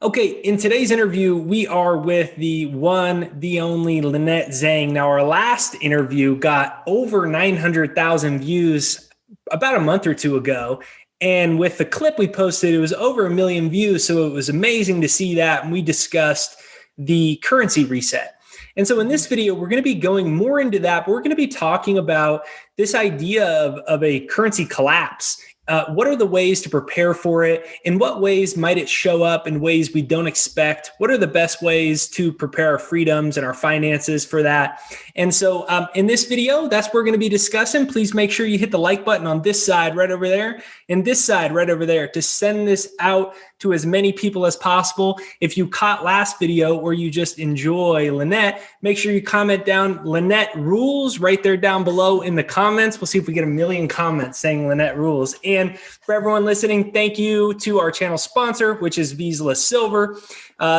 Okay, in today's interview, we are with the one, the only Lynette Zang. Now, our last interview got over 900,000 views about a month or two ago. And with the clip we posted, it was over 1 million views. So it was amazing to see that. And we discussed the currency reset. And so in this video, we're going to be going more into that. But we're going to be talking about this idea of a currency collapse. What are the ways to prepare for it? In what ways might it show up in ways we don't expect? What are the best ways to prepare our freedoms and our finances for that? And so in this video, that's what we're going to be discussing. Please make sure you hit the like button on this side right over there and this side right over there to send this out to as many people as possible. If you caught last video or you just enjoy Lynette, make sure you comment down Lynette rules right there down below in the comments. We'll see if we get 1 million comments saying Lynette rules. And for everyone listening, thank you to our channel sponsor, which is Vizsla Silver.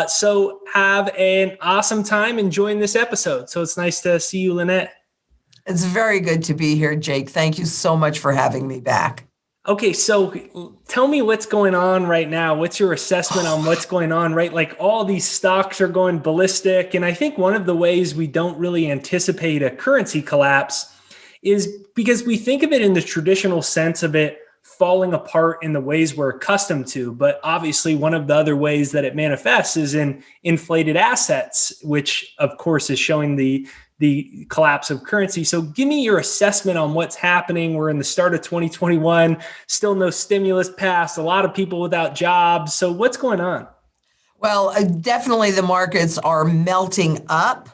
So have an awesome time enjoying this episode. So it's nice to see you, Lynette. It's very good to be here, Jake. Thank you so much for having me back. Okay, so tell me what's going on right now. What's your assessment on what's going on, right? Like all these stocks are going ballistic. And I think one of the ways we don't really anticipate a currency collapse is because we think of it in the traditional sense of it falling apart in the ways we're accustomed to. But obviously, one of the other ways that it manifests is in inflated assets, which of course is showing the collapse of currency. So give me your assessment on what's happening. We're in the start of 2021, still no stimulus passed, a lot of people without jobs. So what's going on? Well, definitely the markets are melting up,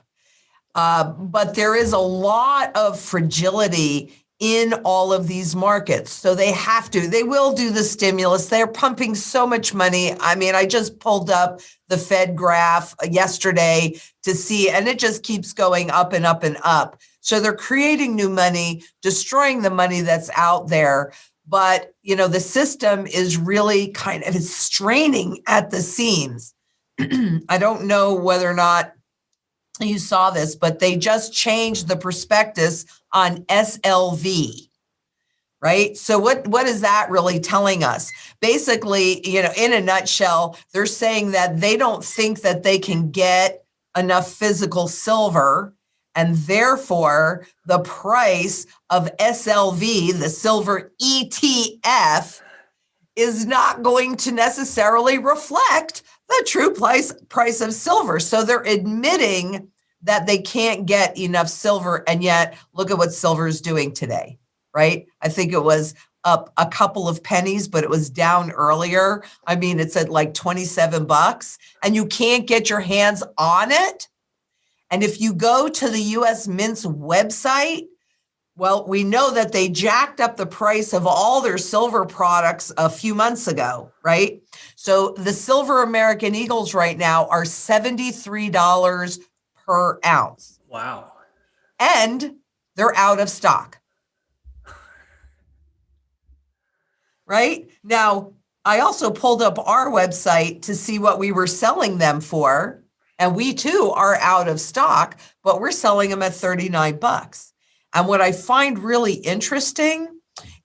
but there is a lot of fragility in all of these markets. So they will do the stimulus. They're pumping so much money. I mean, I just pulled up the Fed graph yesterday to see, and it just keeps going up and up and up. So they're creating new money, destroying the money that's out there. But, the system is really it's straining at the seams. I don't know whether or not you saw this, but they just changed the prospectus on SLV, right? So what is that really telling us? Basically, in a nutshell, they're saying that they don't think that they can get enough physical silver, and therefore the price of SLV, the silver ETF, is not going to necessarily reflect the true price of silver. So they're admitting that they can't get enough silver, and yet look at what silver is doing today, right? I think it was up a couple of pennies, but it was down earlier. I mean, it's at like $27, and you can't get your hands on it. And if you go to the US Mint's website, well, we know that they jacked up the price of all their silver products a few months ago, right? So the silver American Eagles right now are $73 per ounce. Wow. And they're out of stock. Right? Now, I also pulled up our website to see what we were selling them for. And we too are out of stock, but we're selling them at $39. And what I find really interesting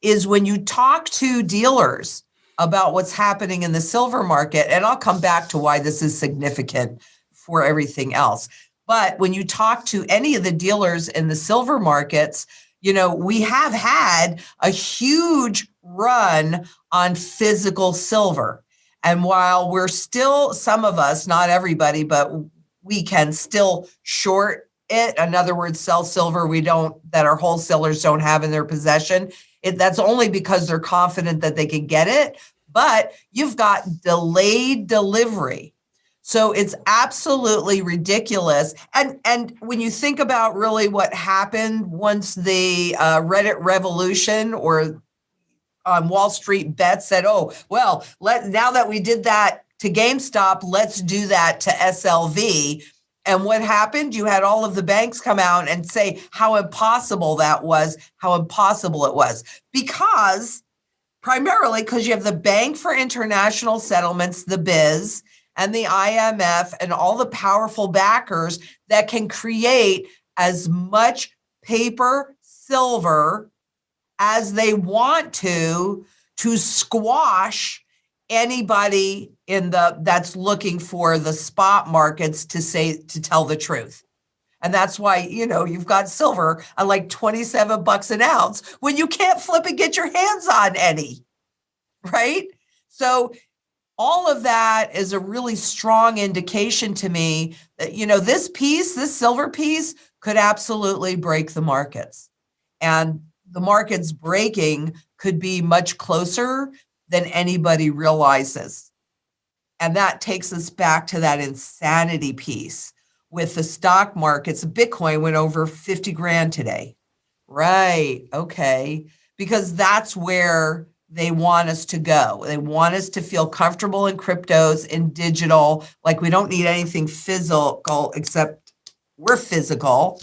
is when you talk to dealers about what's happening in the silver market, and I'll come back to why this is significant for everything else. But when you talk to any of the dealers in the silver markets, we have had a huge run on physical silver. And while we're still, some of us, not everybody, but we can still short it. In other words, sell silver that our wholesalers don't have in their possession. That's only because they're confident that they can get it, but you've got delayed delivery. So it's absolutely ridiculous. And when you think about really what happened once the Reddit revolution or on Wall Street Bets said, oh, well, now that we did that to GameStop, let's do that to SLV. And what happened? You had all of the banks come out and say how impossible that was, how impossible it was. Primarily because you have the Bank for International Settlements, the BIZ, and the IMF, and all the powerful backers that can create as much paper silver as they want to squash anybody that's looking for the spot markets to tell the truth. And that's why, you've got silver at like 27 bucks an ounce when you can't flip and get your hands on any, right? So all of that is a really strong indication to me that, this silver piece could absolutely break the markets. And the markets breaking could be much closer than anybody realizes. And that takes us back to that insanity piece with the stock markets. Bitcoin went over 50 grand today. Right. Okay. Because that's where they want us to go. They want us to feel comfortable in cryptos, in digital, like we don't need anything physical except we're physical.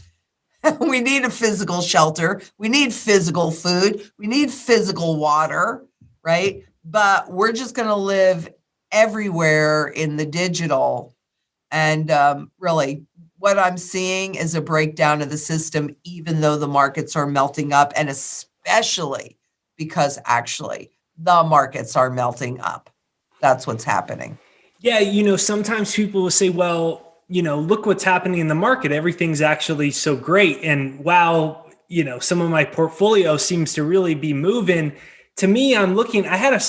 We need a physical shelter. We need physical food. We need physical water, right? But we're just going to live everywhere in the digital. And really, what I'm seeing is a breakdown of the system, even though the markets are melting up, and especially because actually the markets are melting up. That's what's happening. Yeah, sometimes people will say, well, look what's happening in the market. Everything's actually so great. And wow, some of my portfolio seems to really be moving. To me, I'm looking, I had a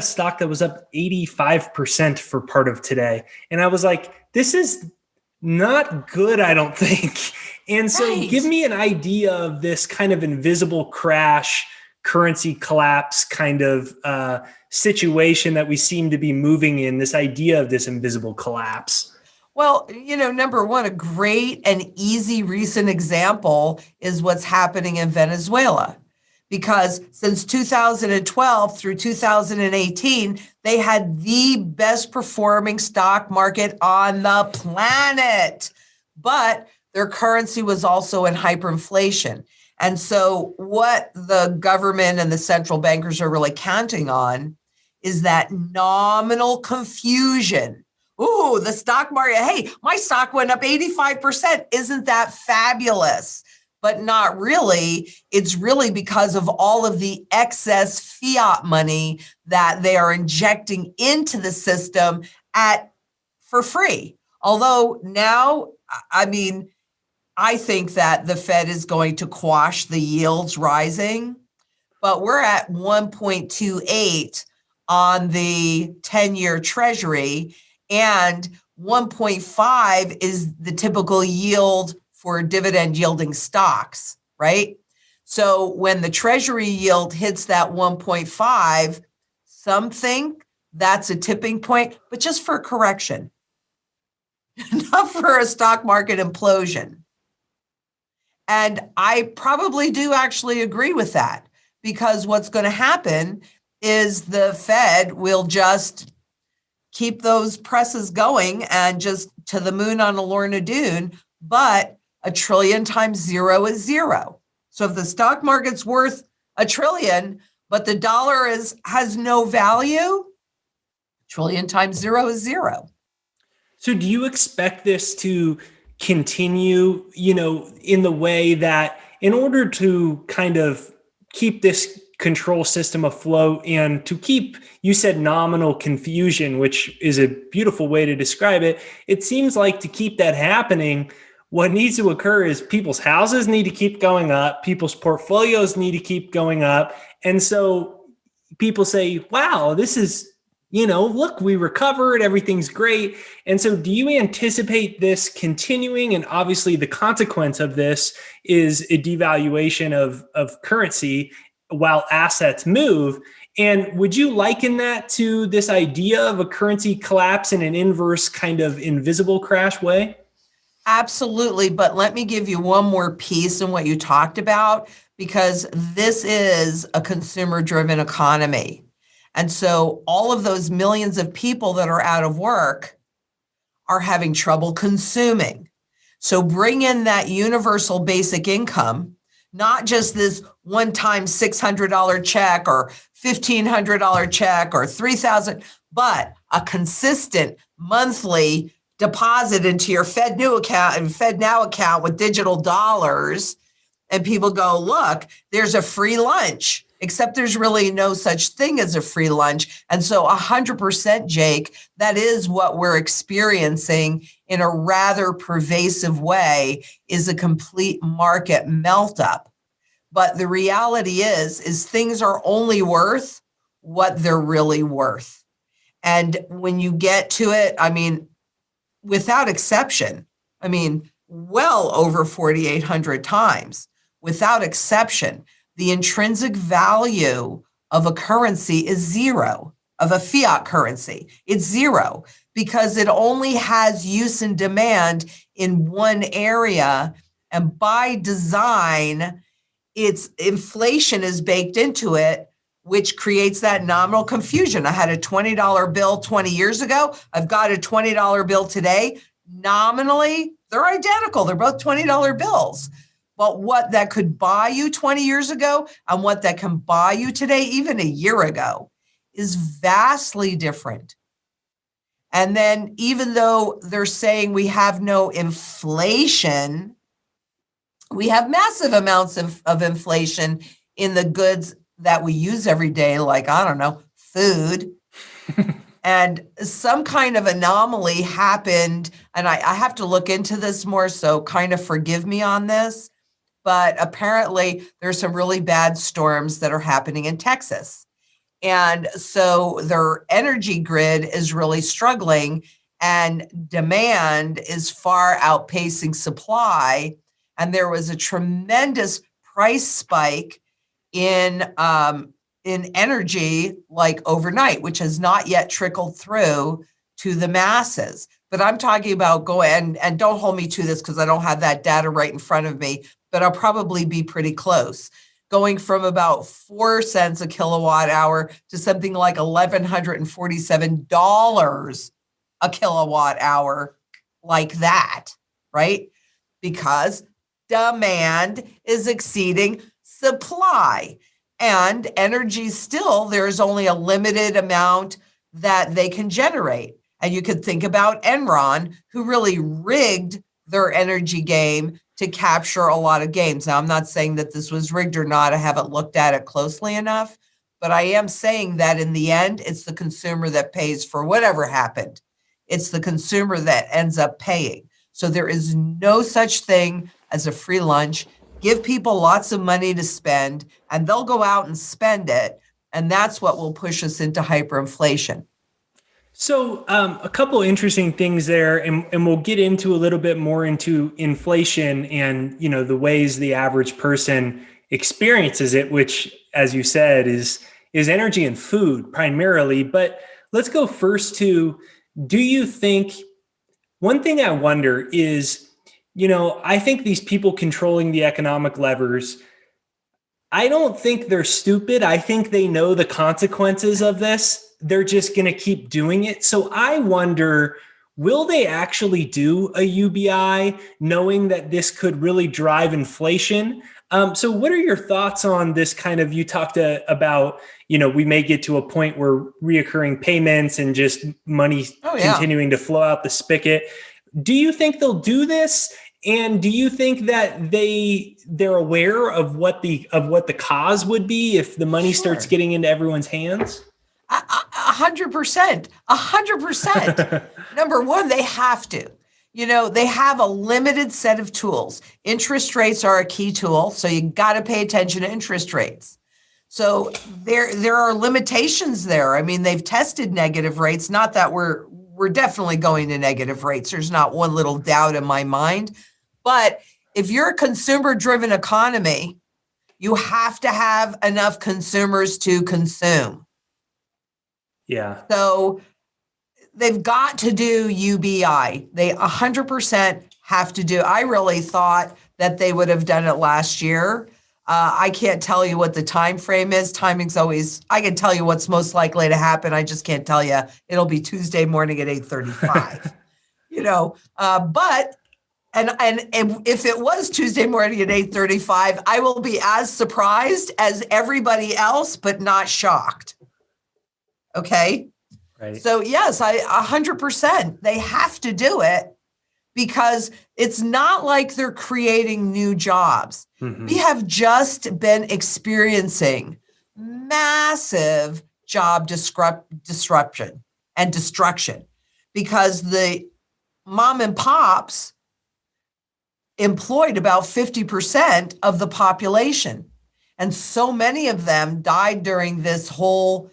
stock that was up 85% for part of today. And I was like, this is not good, I don't think. And so Right. Give me an idea of this kind of invisible crash, currency collapse kind of situation that we seem to be moving in, this idea of this invisible collapse. Well, number one, a great and easy recent example is what's happening in Venezuela. Because since 2012 through 2018, they had the best performing stock market on the planet. But their currency was also in hyperinflation. And so what the government and the central bankers are really counting on is that nominal confusion. Ooh, the stock market, hey, my stock went up 85%. Isn't that fabulous? But not really. It's really because of all of the excess fiat money that they are injecting into the system for free. Although now, I think that the Fed is going to quash the yields rising, but we're at 1.28 on the 10-year Treasury, and 1.5 is the typical yield for dividend yielding stocks, right? So when the Treasury yield hits that 1.5, some think that's a tipping point, but just for a correction, not for a stock market implosion. And I probably do actually agree with that, because what's going to happen is the Fed will just keep those presses going and just to the moon on a Lorna Doone, but $1 trillion times zero is zero. So if the stock market's worth $1 trillion, but the dollar has no value, $1 trillion times zero is zero. So do you expect this to continue, in the way that in order to kind of keep this control system afloat and to keep, you said nominal confusion, which is a beautiful way to describe it. It seems like to keep that happening, what needs to occur is people's houses need to keep going up. People's portfolios need to keep going up. And so people say, wow, this is, look, we recovered, everything's great. And so do you anticipate this continuing? And obviously the consequence of this is a devaluation of currency while assets move. And would you liken that to this idea of a currency collapse in an inverse kind of invisible crash way? Absolutely. But let me give you one more piece in what you talked about, because this is a consumer-driven economy. And so all of those millions of people that are out of work are having trouble consuming. So bring in that universal basic income, not just this one-time $600 check or $1,500 check or $3,000, but a consistent monthly deposit into your FedNow account with digital dollars. And people go, look, there's a free lunch. except there's really no such thing as a free lunch. And so 100%, Jake, that is what we're experiencing in a rather pervasive way, is a complete market melt up. But the reality is things are only worth what they're really worth. And when you get to it, I mean, without exception, I mean, well over 4,800 times, without exception, the intrinsic value of a currency is zero, of a fiat currency. It's zero because it only has use and demand in one area. And by design, its inflation is baked into it, which creates that nominal confusion. I had a $20 bill 20 years ago. I've got a $20 bill today. Nominally, they're identical. They're both $20 bills. But what that could buy you 20 years ago and what that can buy you today, even a year ago, is vastly different. And then even though they're saying we have no inflation, we have massive amounts of inflation in the goods that we use every day, like, I don't know, food. And some kind of anomaly happened, and I have to look into this more, so kind of forgive me on this, but apparently there's some really bad storms that are happening in Texas. And so their energy grid is really struggling, and demand is far outpacing supply. And there was a tremendous price spike in energy, like overnight, which has not yet trickled through to the masses. But I'm talking about and don't hold me to this because I don't have that data right in front of me, but I'll probably be pretty close. Going from about 4 cents a kilowatt hour to something like $1,147 a kilowatt hour, like that, right? Because demand is exceeding supply. And energy still, there's only a limited amount that they can generate. And you could think about Enron, who really rigged their energy game to capture a lot of gains. Now, I'm not saying that this was rigged or not. I haven't looked at it closely enough. But I am saying that in the end, it's the consumer that pays for whatever happened. It's the consumer that ends up paying. So there is no such thing as a free lunch. Give people lots of money to spend, and they'll go out and spend it. And that's what will push us into hyperinflation. So a couple interesting things there, and we'll get into a little bit more into inflation and, you know, the ways the average person experiences it, which, as you said, is energy and food primarily. But let's go first to, do you think, one thing I wonder is, you know, I think these people controlling the economic levers, I don't think they're stupid. I think they know the consequences of this. They're just going to keep doing it. So I wonder, will they actually do a UBI knowing that this could really drive inflation? So what are your thoughts on this kind of, you talked about, you know, we may get to a point where reoccurring payments and just money continuing to flow out the spigot. Do you think they'll do this? And do you think that they're aware of what the cause would be if the money starts getting into everyone's hands? 100%. 100%. Number one, they have to. You know, they have a limited set of tools. Interest rates are a key tool, so you got to pay attention to interest rates. So there are limitations there. I mean, they've tested negative rates. Not that we're definitely going to negative rates. There's not one little doubt in my mind. But if you're a consumer-driven economy, you have to have enough consumers to consume. Yeah. So they've got to do UBI. They 100% have to do. I really thought that they would have done it last year. I can't tell you what the time frame is. Timing's always, I can tell you what's most likely to happen. I just can't tell you. It'll be Tuesday morning at 8:35. You know, but and if it was Tuesday morning at 8:35, I will be as surprised as everybody else, but not shocked. Okay. Right. So yes, 100%. They have to do it because it's not like they're creating new jobs. Mm-hmm. We have just been experiencing massive job disruption and destruction, because the mom and pops employed about 50% of the population. And so many of them died during this whole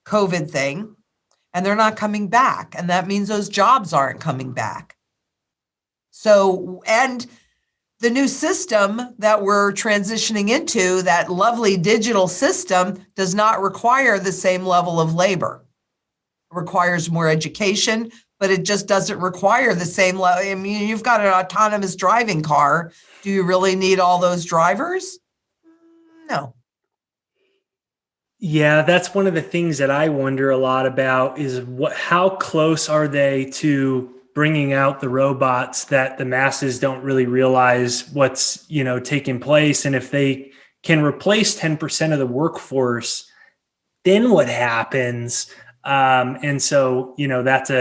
COVID thing, and they're not coming back. And that means those jobs aren't coming back. So, and the new system that we're transitioning into, that lovely digital system, does not require the same level of labor. It requires more education, but it just doesn't require the same level. I mean, you've got an autonomous driving car. Do you really need all those drivers? No. Yeah, that's one of the things that I wonder a lot about is how close are they to bringing out the robots that the masses don't really realize what's, taking place. And if they can replace 10% of the workforce, then what happens? And so, that's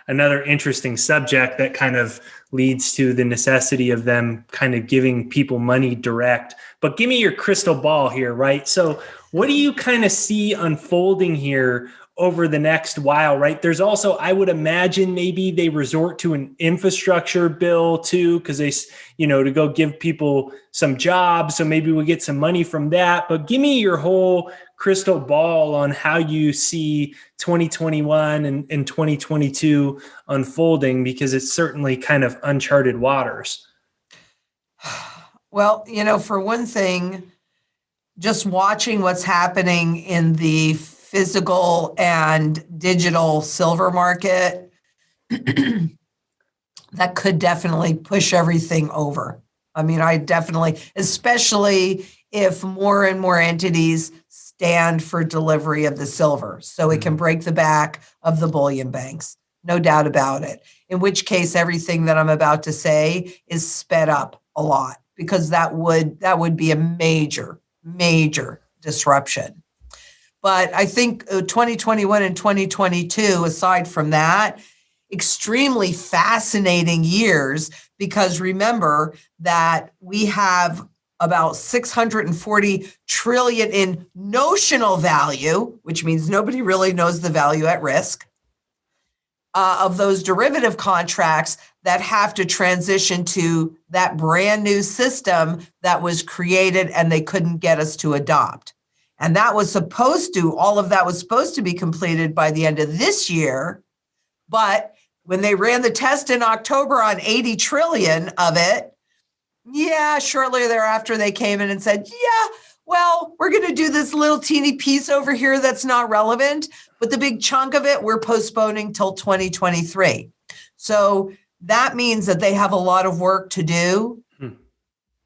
another interesting subject that kind of leads to the necessity of them kind of giving people money direct. But give me your crystal ball here, right? So what do you kind of see unfolding here over the next while, right? There's also, I would imagine maybe they resort to an infrastructure bill too, because they, to go give people some jobs. So maybe we get some money from that. But give me your whole crystal ball on how you see 2021 and 2022 unfolding, because it's certainly kind of uncharted waters. Well, for one thing, just watching what's happening in the physical and digital silver market, that could definitely push everything over. I mean, especially if more and more entities stand for delivery of the silver, so it can break the back of the bullion banks, no doubt about it. In which case, everything that I'm about to say is sped up a lot, because that would be a major disruption. But I think 2021 and 2022, aside from that, extremely fascinating years, because remember that we have about 640 trillion in notional value, which means nobody really knows the value at risk, of those derivative contracts that have to transition to that brand new system that was created and they couldn't get us to adopt. And all of that was supposed to be completed by the end of this year. But when they ran the test in October on 80 trillion of it, shortly thereafter, they came in and said, well, we're going to do this little teeny piece over here that's not relevant, but the big chunk of it, we're postponing till 2023. So that means that they have a lot of work to do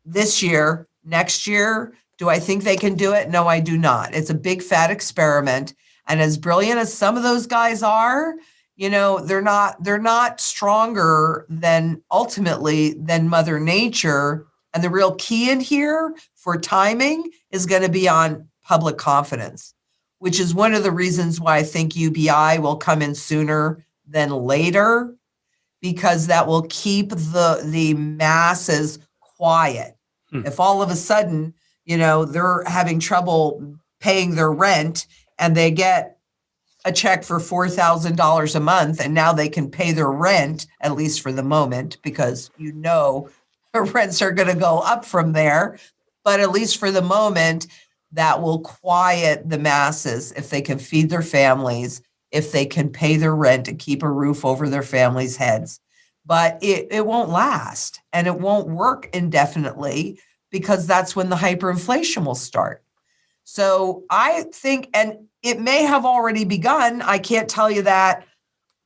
this year, next year. Do I think they can do it? No, I do not. It's a big fat experiment. And as brilliant as some of those guys are, they're not stronger than Mother Nature. And the real key in here for timing is going to be on public confidence, which is one of the reasons why I think UBI will come in sooner than later, because that will keep the masses quiet. If all of a sudden, they're having trouble paying their rent and they get a check for $4,000 a month, and now they can pay their rent, at least for the moment, because rents are going to go up from there. But at least for the moment, that will quiet the masses if they can feed their families, if they can pay their rent and keep a roof over their families' heads. But it won't last, and it won't work indefinitely, because that's when the hyperinflation will start. So I think, and it may have already begun. I can't tell you that,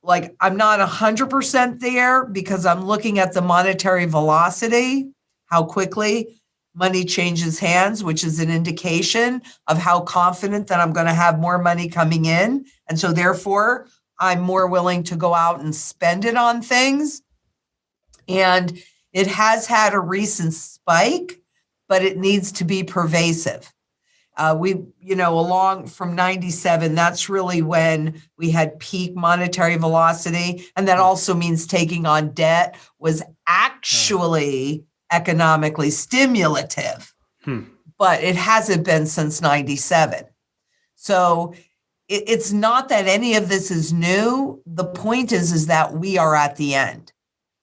I'm not 100% there, because I'm looking at the monetary velocity, how quickly money changes hands, which is an indication of how confident that I'm going to have more money coming in. And so therefore, I'm more willing to go out and spend it on things. And it has had a recent spike, but it needs to be pervasive. Along from 97, that's really when we had peak monetary velocity. And that also means taking on debt was actually economically stimulative, but it hasn't been since 97. So it's not that any of this is new. The point is that we are at the end.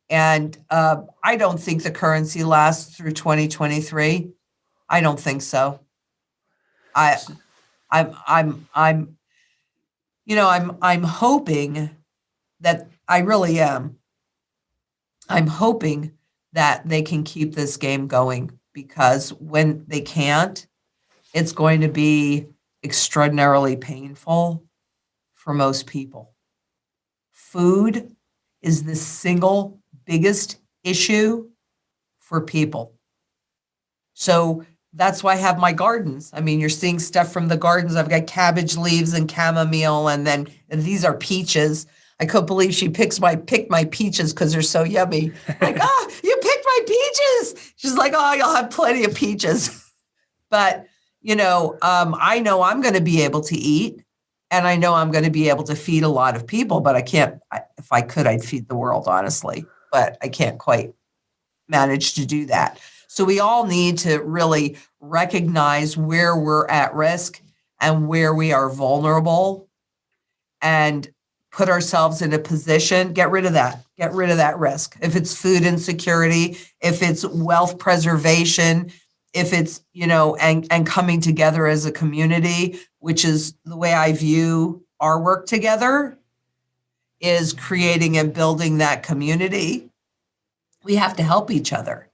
And I don't think the currency lasts through 2023. I don't think so. I'm hoping that I really am. I'm hoping that they can keep this game going, because when they can't, it's going to be extraordinarily painful for most people. Food is the single biggest issue for people. So that's why I have my gardens. I mean, you're seeing stuff from the gardens. I've got cabbage leaves and chamomile, and these are peaches. I couldn't believe she picked my peaches because they're so yummy. Like, oh, you picked my peaches. She's like, oh, you'll have plenty of peaches. But, I know I'm going to be able to eat, and I know I'm going to be able to feed a lot of people, but I can't. If I could, I'd feed the world, honestly, but I can't quite manage to do that. So we all need to really recognize where we're at risk and where we are vulnerable, and put ourselves in a position, get rid of that risk. If it's food insecurity, if it's wealth preservation, if it's, and coming together as a community, which is the way I view our work together, is creating and building that community. We have to help each other.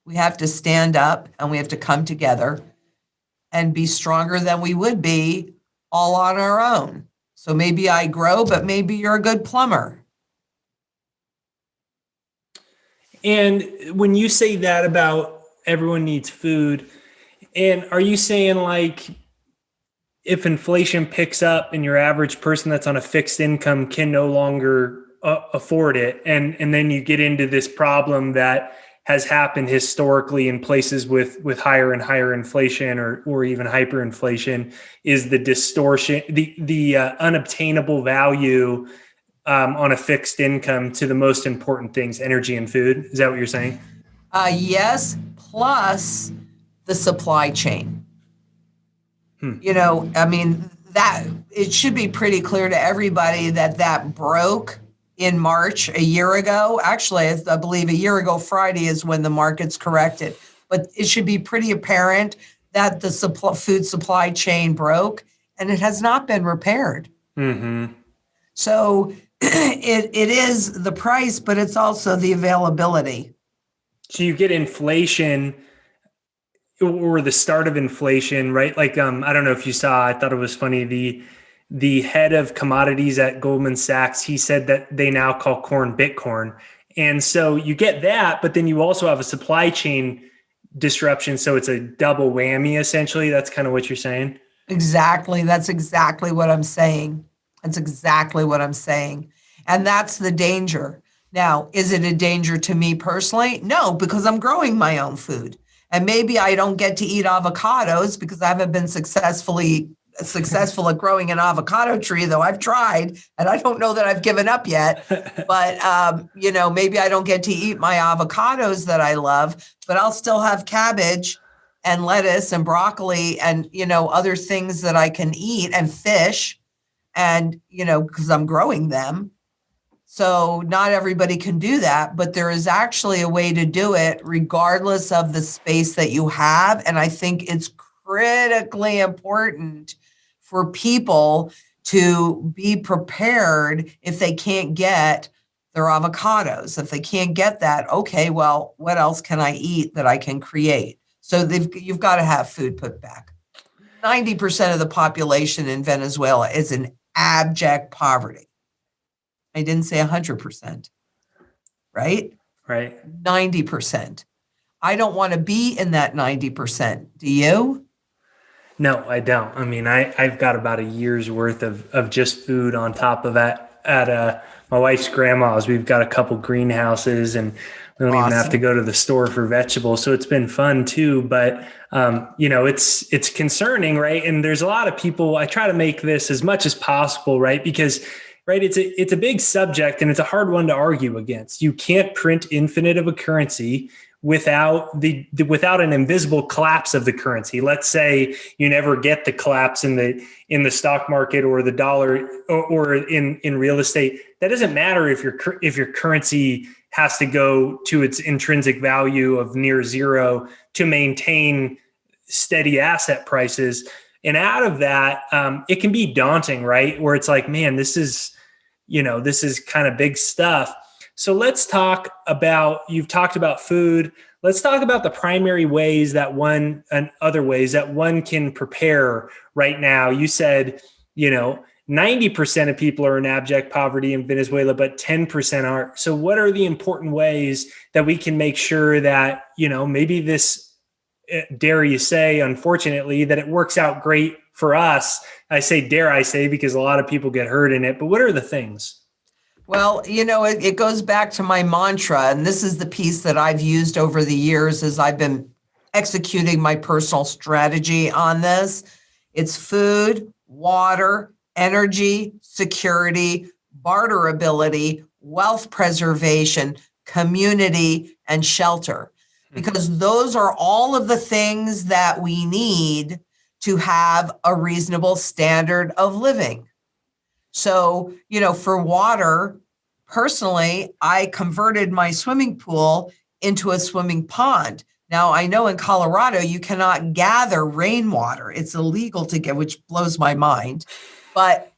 We have to stand up, and we have to come together and be stronger than we would be all on our own. So maybe I grow, but maybe you're a good plumber. And when you say that about everyone needs food, and are you saying, like, if inflation picks up and your average person that's on a fixed income can no longer afford it, and then you get into this problem that has happened historically in places with higher and higher inflation, or even hyperinflation, is the distortion, the unobtainable value on a fixed income to the most important things, energy and food. Is that what you're saying? Yes, plus the supply chain. That it should be pretty clear to everybody that broke in March a year ago. Actually, I believe a year ago Friday is when the markets corrected. But it should be pretty apparent that the food supply chain broke, and it has not been repaired. Mm-hmm. So it is the price, but it's also the availability. So you get inflation, or the start of inflation, right? Like, I don't know if you saw, I thought it was funny, the head of commodities at Goldman Sachs, he said that they now call corn Bitcoin. And so you get that, but then you also have a supply chain disruption. So it's a double whammy, essentially. That's kind of what you're saying. Exactly. That's exactly what I'm saying. And that's the danger. Now, is it a danger to me personally? No, because I'm growing my own food. And maybe I don't get to eat avocados because I haven't been successful at growing an avocado tree, though I've tried, and I don't know that I've given up yet. But, maybe I don't get to eat my avocados that I love, but I'll still have cabbage and lettuce and broccoli and, other things that I can eat, and fish, and, because I'm growing them. So not everybody can do that, but there is actually a way to do it regardless of the space that you have. And I think it's critically important for people to be prepared if they can't get their avocados. If they can't get that, okay, well, what else can I eat that I can create? So you've got to have food put back. 90% of the population in Venezuela is in abject poverty. I didn't say 100%, right? Right. 90%. I don't want to be in that 90%. Do you? No, I don't. I mean, I've got about a year's worth of just food on top of that at my wife's grandma's. We've got a couple greenhouses, and we don't even have to go to the store for vegetables. So it's been fun too. But, it's concerning, right? And there's a lot of people, I try to make this as much as possible, right? Because, right, it's a big subject, and it's a hard one to argue against. You can't print infinite of a currency. without without an invisible collapse of the currency. Let's say you never get the collapse in the stock market or the dollar or in real estate. That doesn't matter if your currency has to go to its intrinsic value of near zero to maintain steady asset prices. And out of that, it can be daunting, right? Where it's like, man, this is kind of big stuff. So let's talk about, you've talked about food. Let's talk about the primary ways and other ways that one can prepare right now. You said, 90% of people are in abject poverty in Venezuela, but 10% aren't. So what are the important ways that we can make sure that, maybe this, dare you say, unfortunately, that it works out great for us? I say, dare I say, because a lot of people get hurt in it, but what are the things? Well, it goes back to my mantra, and this is the piece that I've used over the years as I've been executing my personal strategy on this. It's food, water, energy, security, barterability, wealth preservation, community, and shelter. Because those are all of the things that we need to have a reasonable standard of living. So, for water, personally, I converted my swimming pool into a swimming pond. Now, I know in Colorado, you cannot gather rainwater. It's illegal to get, which blows my mind. But,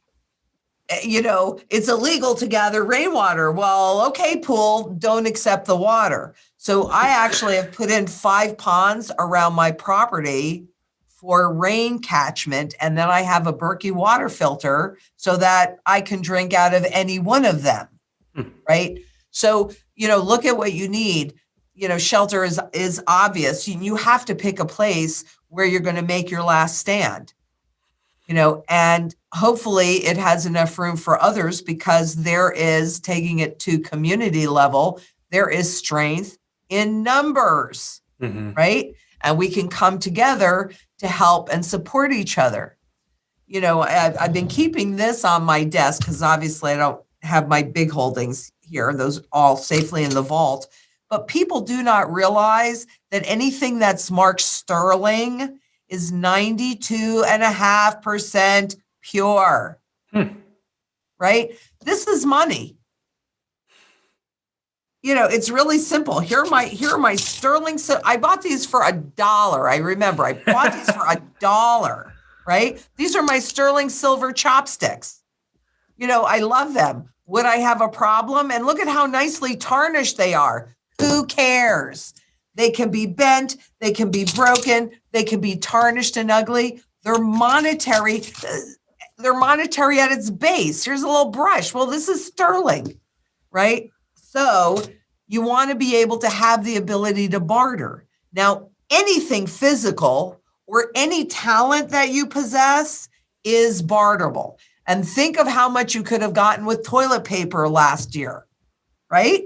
it's illegal to gather rainwater. Well, okay, pool, don't accept the water. So I actually have put in 5 ponds around my property for rain catchment. And then I have a Berkey water filter so that I can drink out of any one of them, right? So, look at what you need. Shelter is obvious. You have to pick a place where you're going to make your last stand, and hopefully it has enough room for others, because there is, taking it to community level, there is strength in numbers, right? And we can come together to help and support each other. I've been keeping this on my desk because obviously I don't have my big holdings here, those all safely in the vault. But people do not realize that anything that's marked sterling is 92.5% pure, right? This is money. It's really simple. Here are my sterling. So I bought these for $1. I remember I bought these for $1, right? These are my sterling silver chopsticks. I love them. Would I have a problem? And look at how nicely tarnished they are. Who cares? They can be bent. They can be broken. They can be tarnished and ugly. They're monetary. They're monetary at its base. Here's a little brush. Well, this is sterling, right? So you want to be able to have the ability to barter. Now, anything physical or any talent that you possess is barterable. And think of how much you could have gotten with toilet paper last year, right?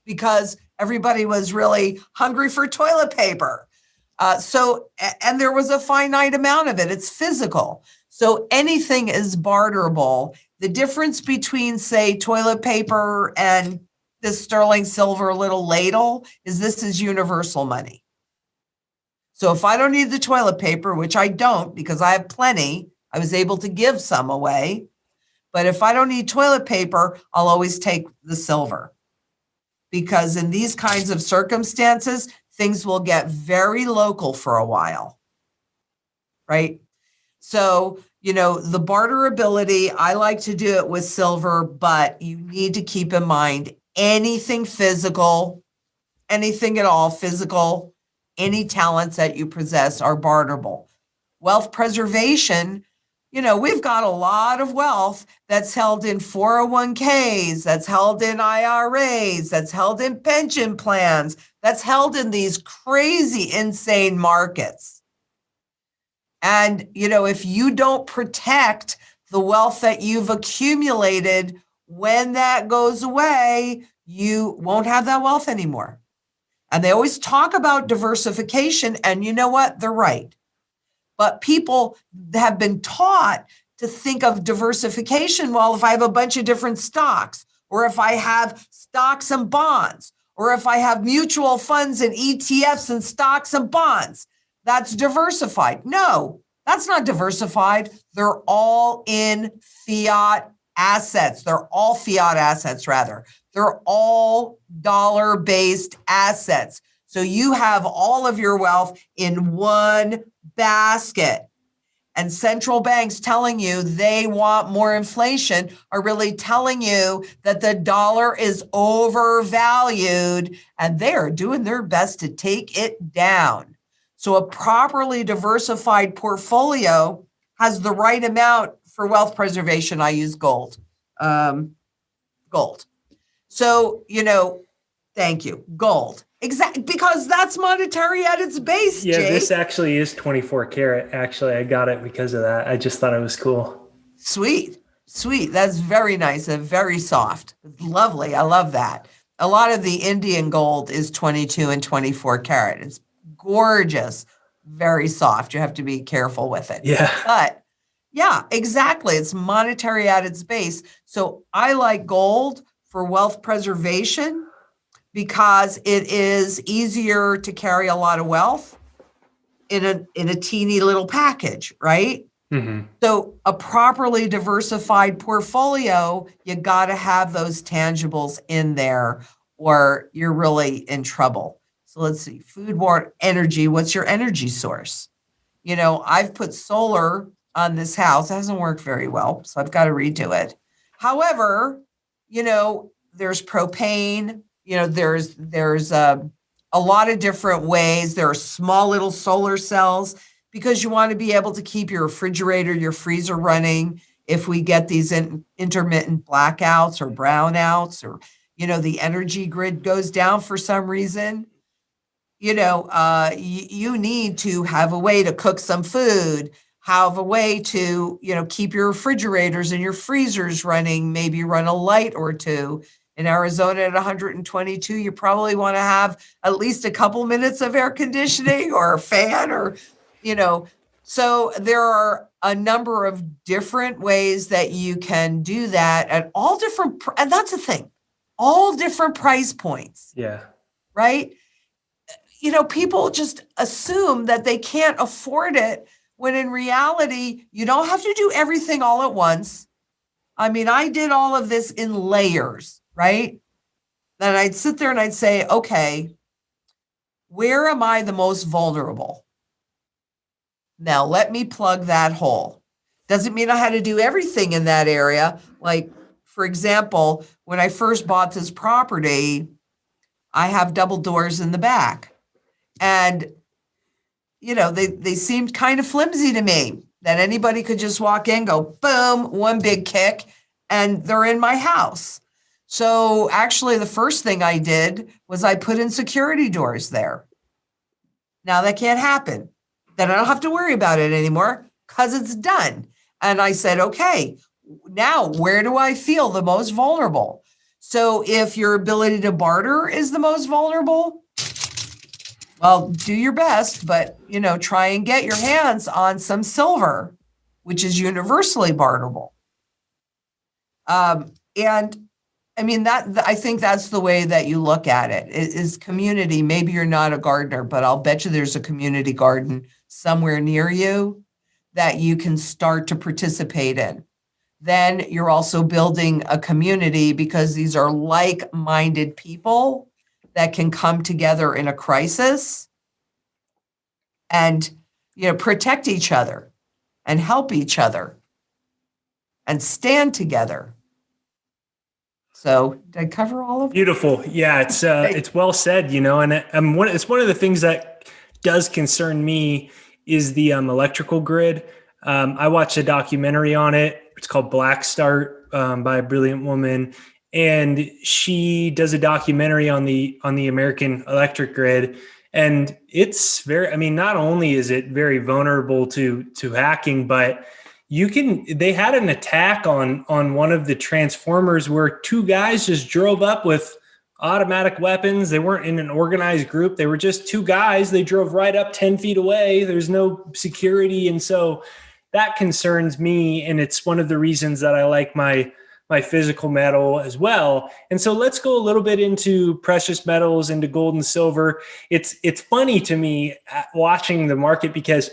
Because everybody was really hungry for toilet paper. And there was a finite amount of it. It's physical. So anything is barterable. The difference between, say, toilet paper and this sterling silver little ladle is this is universal money. So if I don't need the toilet paper, which I don't because I have plenty, I was able to give some away. But if I don't need toilet paper, I'll always take the silver. Because in these kinds of circumstances, things will get very local for a while, right? So, the barterability, I like to do it with silver, but you need to keep in mind anything physical, anything at all physical, any talents that you possess are barterable. Wealth preservation, we've got a lot of wealth that's held in 401ks, that's held in IRAs, that's held in pension plans, that's held in these crazy, insane markets. And, if you don't protect the wealth that you've accumulated, when that goes away, you won't have that wealth anymore. And they always talk about diversification, and you know what? They're right. But people have been taught to think of diversification. Well, if I have a bunch of different stocks, or if I have stocks and bonds, Or if I have mutual funds and ETFs and stocks and bonds, that's diversified. No, that's not diversified. They're all in fiat assets. They're all fiat assets, rather. They're all dollar-based assets. So you have all of your wealth in one basket. And central banks telling you they want more inflation are really telling you that the dollar is overvalued, and they are doing their best to take it down. So a properly diversified portfolio has the right amount for wealth preservation. I use gold. Gold. So, thank you. Gold. Exactly, because that's monetary at its base, Yeah, Jay. this actually is 24 karat. Actually, I got it because of that. I just thought it was cool. Sweet. That's very nice and very soft. Lovely. I love that. A lot of the Indian gold is 22 and 24 karat. It's gorgeous, very soft. You have to be careful with it. Yeah. But yeah, exactly. It's monetary at its base. So I like gold for wealth preservation because it is easier to carry a lot of wealth in a teeny little package, right? Mm-hmm. So a properly diversified portfolio, you got to have those tangibles in there or you're really in trouble. So let's see, food, water, energy. What's your energy source? I've put solar on this house. It hasn't worked very well, so I've got to redo it. However, there's propane. There's a lot of different ways. There are small little solar cells because you want to be able to keep your refrigerator, your freezer running if we get these intermittent blackouts or brownouts or, the energy grid goes down for some reason. You need to have a way to cook some food, have a way to, keep your refrigerators and your freezers running, maybe run a light or two. In Arizona at 122, you probably want to have at least a couple minutes of air conditioning or a fan or, so there are a number of different ways that you can do that at all different, and that's the thing, all different price points. Yeah. Right? People just assume that they can't afford it when in reality, you don't have to do everything all at once. I mean, I did all of this in layers. Right? Then I'd sit there and I'd say, okay, where am I the most vulnerable? Now let me plug that hole. Doesn't mean I had to do everything in that area. Like, for example, when I first bought this property, I have double doors in the back. And, they seemed kind of flimsy to me that anybody could just walk in, go boom, one big kick, and they're in my house. So actually, the first thing I did was I put in security doors there. Now that can't happen. Then I don't have to worry about it anymore because it's done. And I said, okay, now where do I feel the most vulnerable? So if your ability to barter is the most vulnerable, well, do your best, but, try and get your hands on some silver, which is universally barterable. And I mean, I think that's the way that you look at it, is community. Maybe you're not a gardener, but I'll bet you there's a community garden somewhere near you that you can start to participate in. Then you're also building a community because these are like-minded people that can come together in a crisis and, protect each other and help each other and stand together. So did I cover all of it? Beautiful. Yeah, it's well said, and it's one of the things that does concern me is the electrical grid. I watched a documentary on it. It's called Black Start by a brilliant woman. And she does a documentary on the American electric grid. And it's not only is it very vulnerable to hacking, but they had an attack on one of the transformers where two guys just drove up with automatic weapons. They weren't in an organized group. They were just two guys. They drove right up 10 feet away. There's no security. And so that concerns me. And it's one of the reasons that I like my my physical metal as well. And so let's go a little bit into precious metals, into gold and silver. It's funny to me watching the market because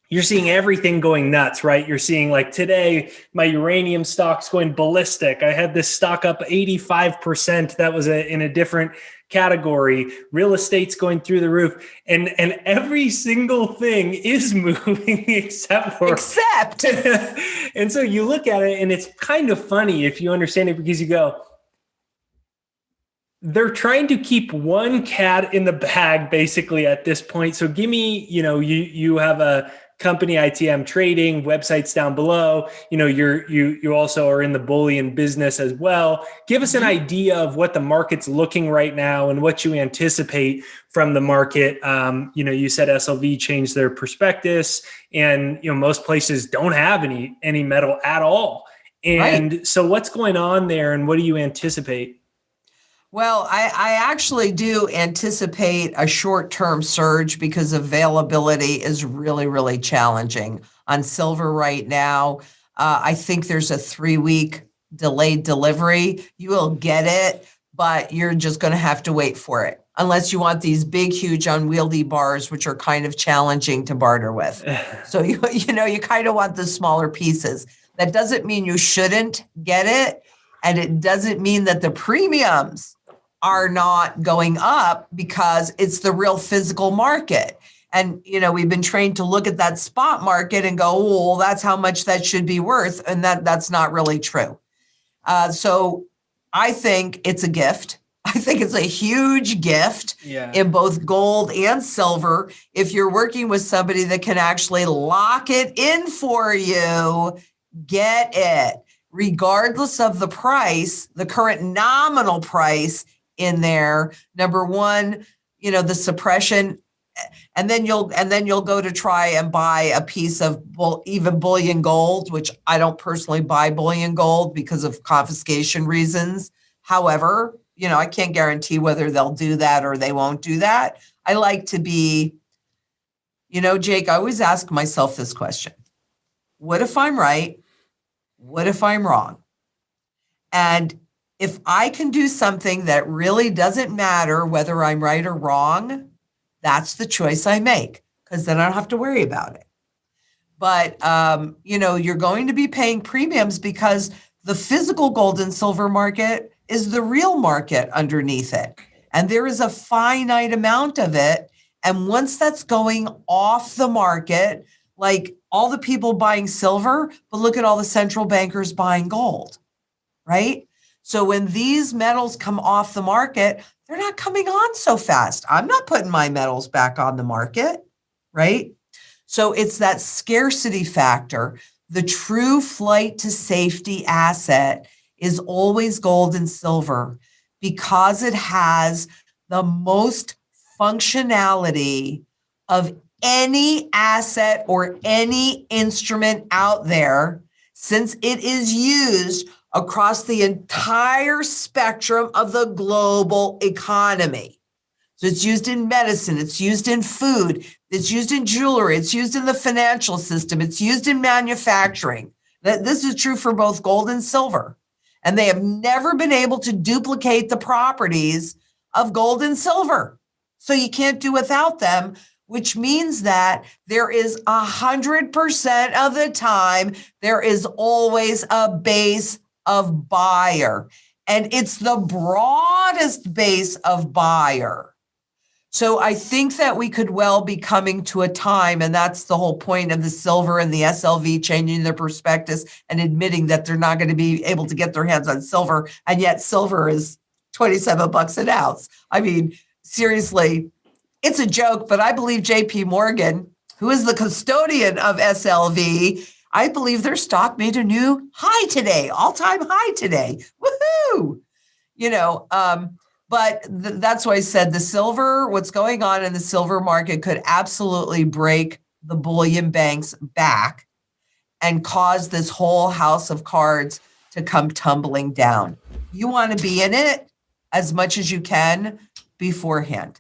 you're seeing everything going nuts, right? You're seeing like today, my uranium stock's going ballistic. I had this stock up 85%. That was in a different category. Real estate's going through the roof. And every single thing is moving except. And so you look at it and it's kind of funny if you understand it, because you go, they're trying to keep one cat in the bag basically at this point. So give me, you have a company, ITM trading, websites down below. You also are in the bullion business as well. Give us an idea of what the market's looking right now and what you anticipate from the market. You said SLV changed their prospectus, and most places don't have any metal at all. And right. So what's going on there, and what do you anticipate? Well, I actually do anticipate a short-term surge because availability is really, really challenging on silver right now. I think there's a 3-week delayed delivery. You will get it, but you're just going to have to wait for it, unless you want these big, huge, unwieldy bars, which are kind of challenging to barter with. So you kind of want the smaller pieces. That doesn't mean you shouldn't get it, and it doesn't mean that the premiums are not going up, because it's the real physical market. And, we've been trained to look at that spot market and go, oh, well, that's how much that should be worth. And that's not really true. So I think it's a gift. I think it's a huge gift in both gold and silver. If you're working with somebody that can actually lock it in for you, get it. Regardless of the price, the current nominal price in there, number one, the suppression, and then you'll go to try and buy a piece of even bullion gold, which I don't personally buy bullion gold because of confiscation reasons. However, I can't guarantee whether they'll do that or they won't do that. I like to be, Jake, I always ask myself this question: what if I'm right? What if I'm wrong? And if I can do something that really doesn't matter whether I'm right or wrong, that's the choice I make, because then I don't have to worry about it. But, you're going to be paying premiums because the physical gold and silver market is the real market underneath it. And there is a finite amount of it. And once that's going off the market, like all the people buying silver, but look at all the central bankers buying gold, right? So when these metals come off the market, they're not coming on so fast. I'm not putting my metals back on the market, right? So it's that scarcity factor. The true flight to safety asset is always gold and silver, because it has the most functionality of any asset or any instrument out there, since it is used across the entire spectrum of the global economy. So it's used in medicine, it's used in food, it's used in jewelry, it's used in the financial system, it's used in manufacturing. This is true for both gold and silver. And they have never been able to duplicate the properties of gold and silver. So you can't do without them, which means that there is 100% of the time, there is always a base of buyer, and it's the broadest base of buyer. So I think that we could well be coming to a time, and that's the whole point of the silver and the SLV changing their prospectus and admitting that they're not going to be able to get their hands on silver, and yet silver is $27 an ounce. I mean, seriously, it's a joke, but I believe JP Morgan, who is the custodian of SLV, I believe their stock made a new high today, all-time high today. Woohoo! But that's why I said the silver, what's going on in the silver market could absolutely break the bullion banks back and cause this whole house of cards to come tumbling down. You want to be in it as much as you can beforehand.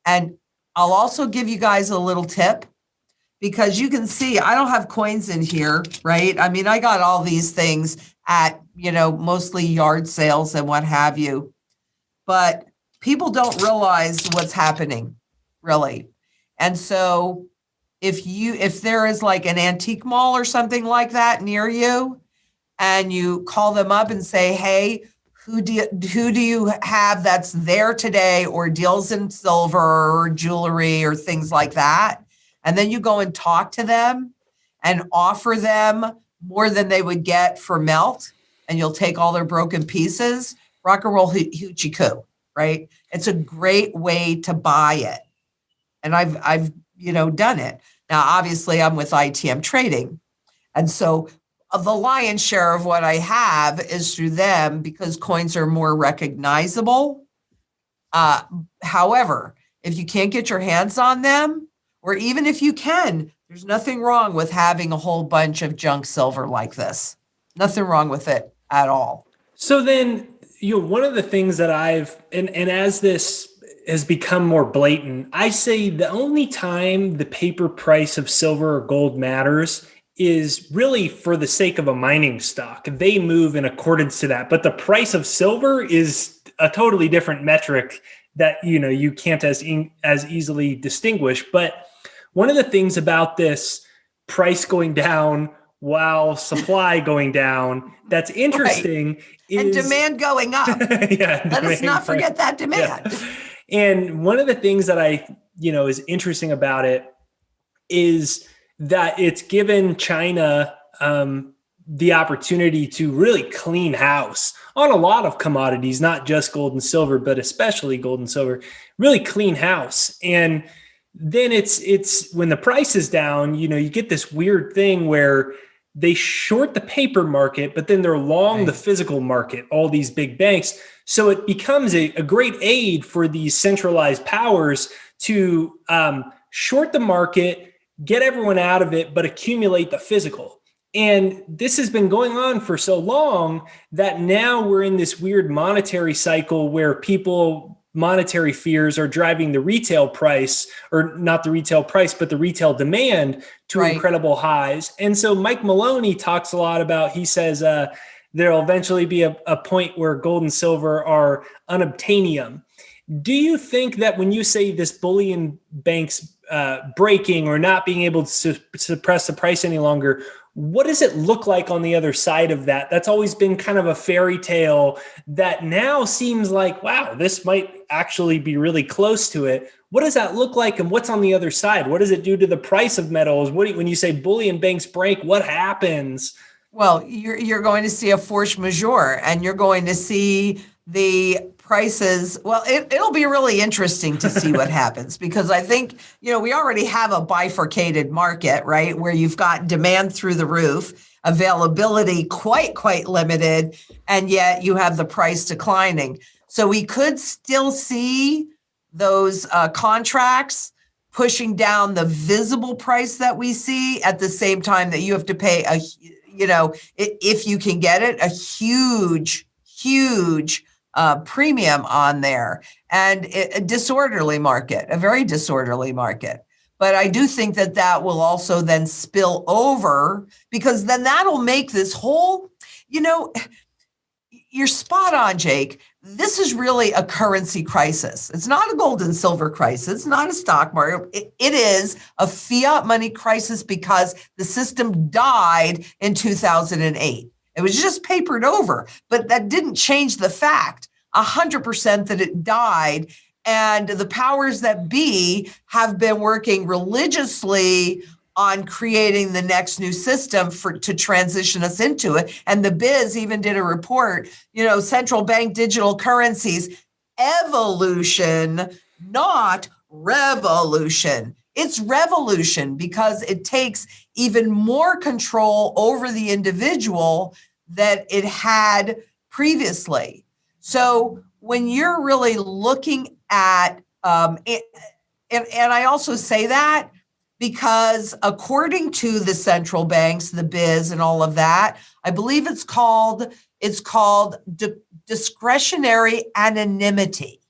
And I'll also give you guys a little tip. because you can see I don't have coins in here, right? I mean, I got all these things at, mostly yard sales and what have you. But people don't realize what's happening, really. And so if there is like an antique mall or something like that near you, and you call them up and say, hey, who do you have that's there today or deals in silver or jewelry or things like that? And then you go and talk to them and offer them more than they would get for melt, and you'll take all their broken pieces. Rock and roll hoochie coo, right? It's a great way to buy it. And I've done it. Now, obviously, I'm with ITM Trading. And so the lion's share of what I have is through them because coins are more recognizable. However, if you can't get your hands on them, or even if you can, there's nothing wrong with having a whole bunch of junk silver like this. Nothing wrong with it at all. So then, one of the things that and as this has become more blatant, I say the only time the paper price of silver or gold matters is really for the sake of a mining stock. They move in accordance to that. But the price of silver is a totally different metric that, you can't as easily distinguish. But one of the things about this price going down while supply going down, that's interesting. Right. And demand going up. Yeah, Let us not forget that demand. Yeah. And one of the things that is interesting about it is that it's given China the opportunity to really clean house on a lot of commodities, not just gold and silver, but especially gold and silver, really clean house. And then it's when the price is down, you get this weird thing where they short the paper market, but then they're long the physical market, all these big banks. So it becomes a great aid for these centralized powers to short the market, get everyone out of it, but accumulate the physical. And this has been going on for so long that now we're in this weird monetary cycle where monetary fears are driving the retail price, or not the retail price, but the retail demand to incredible highs. And so Mike Maloney talks a lot about, he says there'll eventually be a point where gold and silver are unobtainium. Do you think that when you say this bullion banks breaking or not being able to suppress the price any longer, what does it look like on the other side of that? That's always been kind of a fairy tale that now seems like, wow, this might actually be really close to it. What does that look like, and what's on the other side? What does it do to the price of metals? When you say bullion banks break, what happens? Well, you're going to see a force majeure, and you're going to see the prices. Well, it'll be really interesting to see what happens, because I think, we already have a bifurcated market, right? Where you've got demand through the roof, availability quite limited, and yet you have the price declining. So we could still see those contracts pushing down the visible price that we see at the same time that you have to pay if you can get it, a huge premium on there, and a very disorderly market. But I do think that will also then spill over, because then that'll make this whole, you're spot on, Jake. This is really a currency crisis. It's not a gold and silver crisis. It's not a stock market. It is a fiat money crisis, because the system died in 2008. It was just papered over, but that didn't change the fact 100% that it died. And the powers that be have been working religiously on creating the next new system to transition us into it. And the Biz even did a report, central bank digital currencies, evolution, not revolution. It's revolution, because it takes even more control over the individual that it had previously. So when you're really looking at, and I also say that because according to the central banks, the Biz and all of that, I believe it's called discretionary anonymity.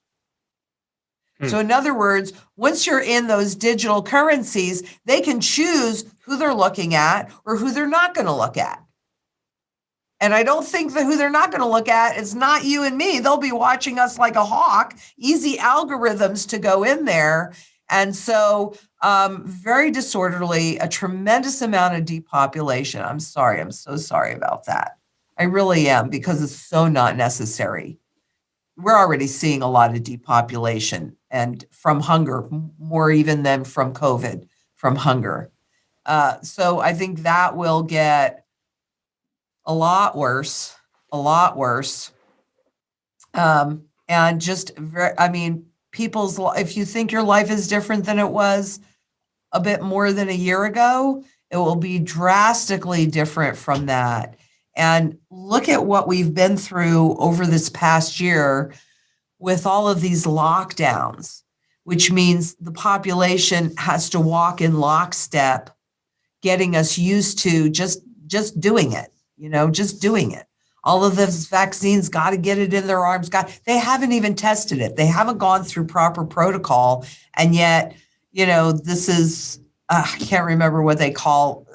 So in other words, once you're in those digital currencies, they can choose who they're looking at or who they're not going to look at. And I don't think that who they're not going to look at is not you and me. They'll be watching us like a hawk, easy algorithms to go in there. And so very disorderly, a tremendous amount of depopulation. I'm sorry. I'm so sorry about that. I really am, because it's so not necessary. We're already seeing a lot of depopulation, and from hunger, more even than from COVID, from hunger. So I think that will get a lot worse, a lot worse. And just very, I mean, if you think your life is different than it was a bit more than a year ago, it will be drastically different from that. And look at what we've been through over this past year with all of these lockdowns, which means the population has to walk in lockstep, getting us used to just doing it, just doing it. All of those vaccines, got to get it in their arms. They haven't even tested it. They haven't gone through proper protocol. And yet, this is, I can't remember what they call,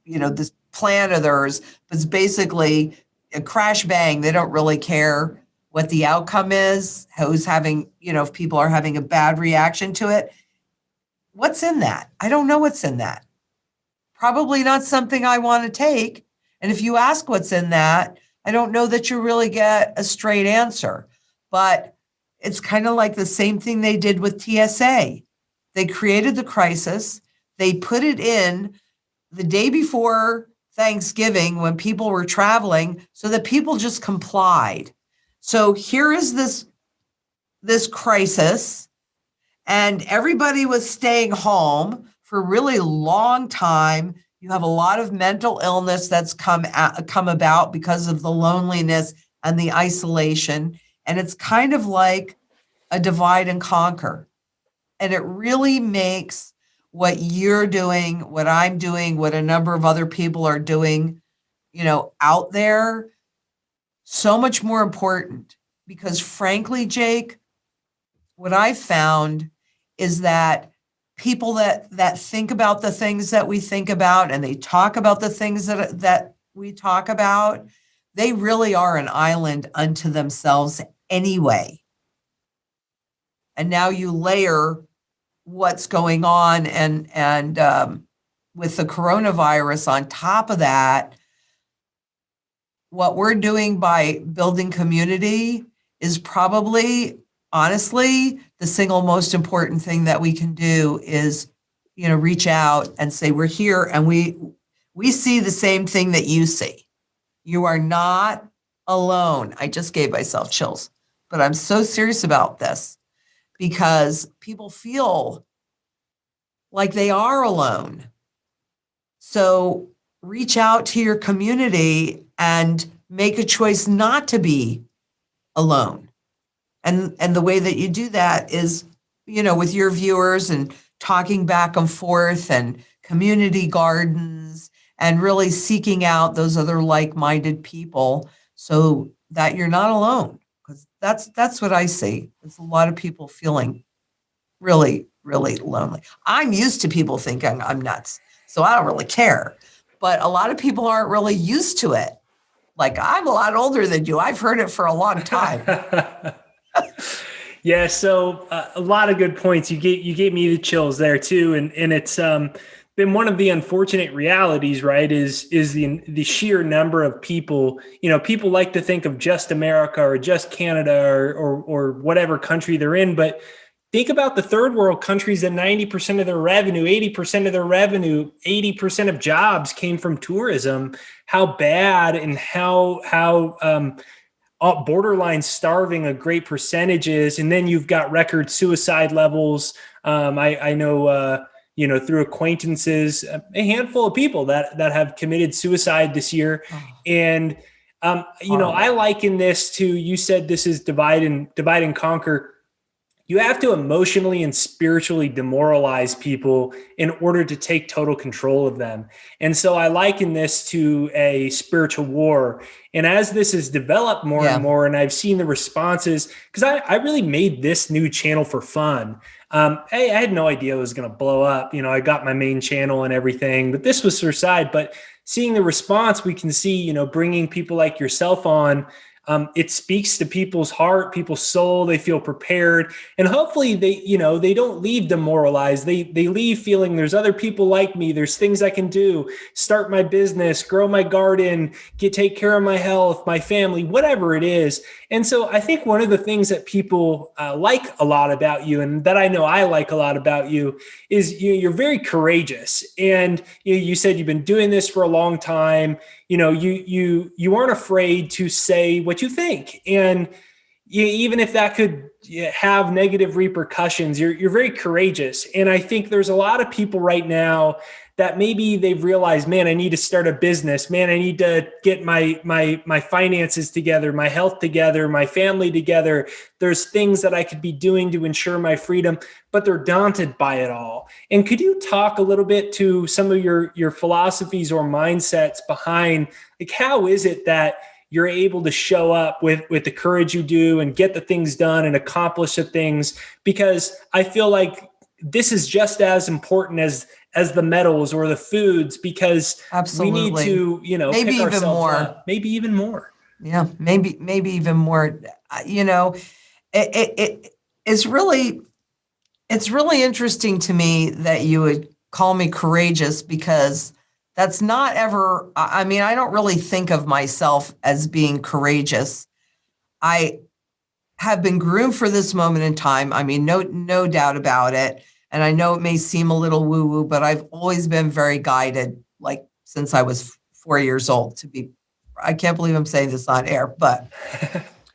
this plan of theirs, but it's basically a crash bang. They don't really care what the outcome is, who's having, if people are having a bad reaction to it. What's in that? I don't know what's in that. Probably not something I want to take. And if you ask what's in that, I don't know that you really get a straight answer. But it's kind of like the same thing they did with TSA. They created the crisis. They put it in the day before Thanksgiving when people were traveling so that people just complied. So here is this crisis, and everybody was staying home for a really long time. You have a lot of mental illness that's come about because of the loneliness and the isolation. And it's kind of like a divide and conquer. And it really makes what you're doing, what I'm doing, what a number of other people are doing, out there, so much more important. Because frankly, Jake, what I've found is that people that think about the things that we think about, and they talk about the things that we talk about, they really are an island unto themselves anyway. And now you layer what's going on and with the coronavirus on top of that, what we're doing by building community is probably, honestly, the single most important thing that we can do is, reach out and say, we're here and we see the same thing that you see. You are not alone. I just gave myself chills, but I'm so serious about this because people feel like they are alone. So reach out to your community and make a choice not to be alone. And the way that you do that is, with your viewers and talking back and forth and community gardens and really seeking out those other like-minded people so that you're not alone. Because that's what I see. There's a lot of people feeling really, really lonely. I'm used to people thinking I'm nuts, so I don't really care. But a lot of people aren't really used to it. Like, I'm a lot older than you. I've heard it for a long time. Yeah, so a lot of good points. You gave me the chills there too, and it's been one of the unfortunate realities, right? Is the sheer number of people. People like to think of just America or just Canada or whatever country they're in, but think about the third world countries that 90% of their revenue, 80% of their revenue, 80% of jobs came from tourism. How bad and how borderline starving a great percentage is. And then you've got record suicide levels. I know, through acquaintances, a handful of people that have committed suicide this year. And, I liken this to, you said this is divide and conquer. you have to emotionally and spiritually demoralize people in order to take total control of them. And so I liken this to a spiritual war. And as this has developed more and more, and I've seen the responses, because I really made this new channel for fun. I had no idea it was going to blow up. I got my main channel and everything, but this was for side. But seeing the response, we can see, bringing people like yourself on, it speaks to people's heart, people's soul. They feel prepared, and hopefully they don't leave demoralized. They leave feeling there's other people like me. There's things I can do, start my business, grow my garden, take care of my health, my family, whatever it is. And so I think one of the things that people like a lot about you, and that I know I like a lot about you, is you're very courageous. And you said you've been doing this for a long time. You aren't afraid to say what you think. And even if that could have negative repercussions, you're very courageous. And I think there's a lot of people right now that maybe they've realized, man, I need to start a business. Man, I need to get my finances together, my health together, my family together. There's things that I could be doing to ensure my freedom, but they're daunted by it all. And could you talk a little bit to some of your philosophies or mindsets behind, like, how is it that you're able to show up with the courage you do and get the things done and accomplish the things? Because I feel like this is just as important as the metals or the foods, because Absolutely. we need to, maybe pick even ourselves more. up. Maybe even more. Yeah, maybe even more. It's really interesting to me that you would call me courageous, because that's not ever, I don't really think of myself as being courageous. I have been groomed for this moment in time. No doubt about it. And I know it may seem a little woo-woo, but I've always been very guided, like since I was 4 years old, I can't believe I'm saying this on air, but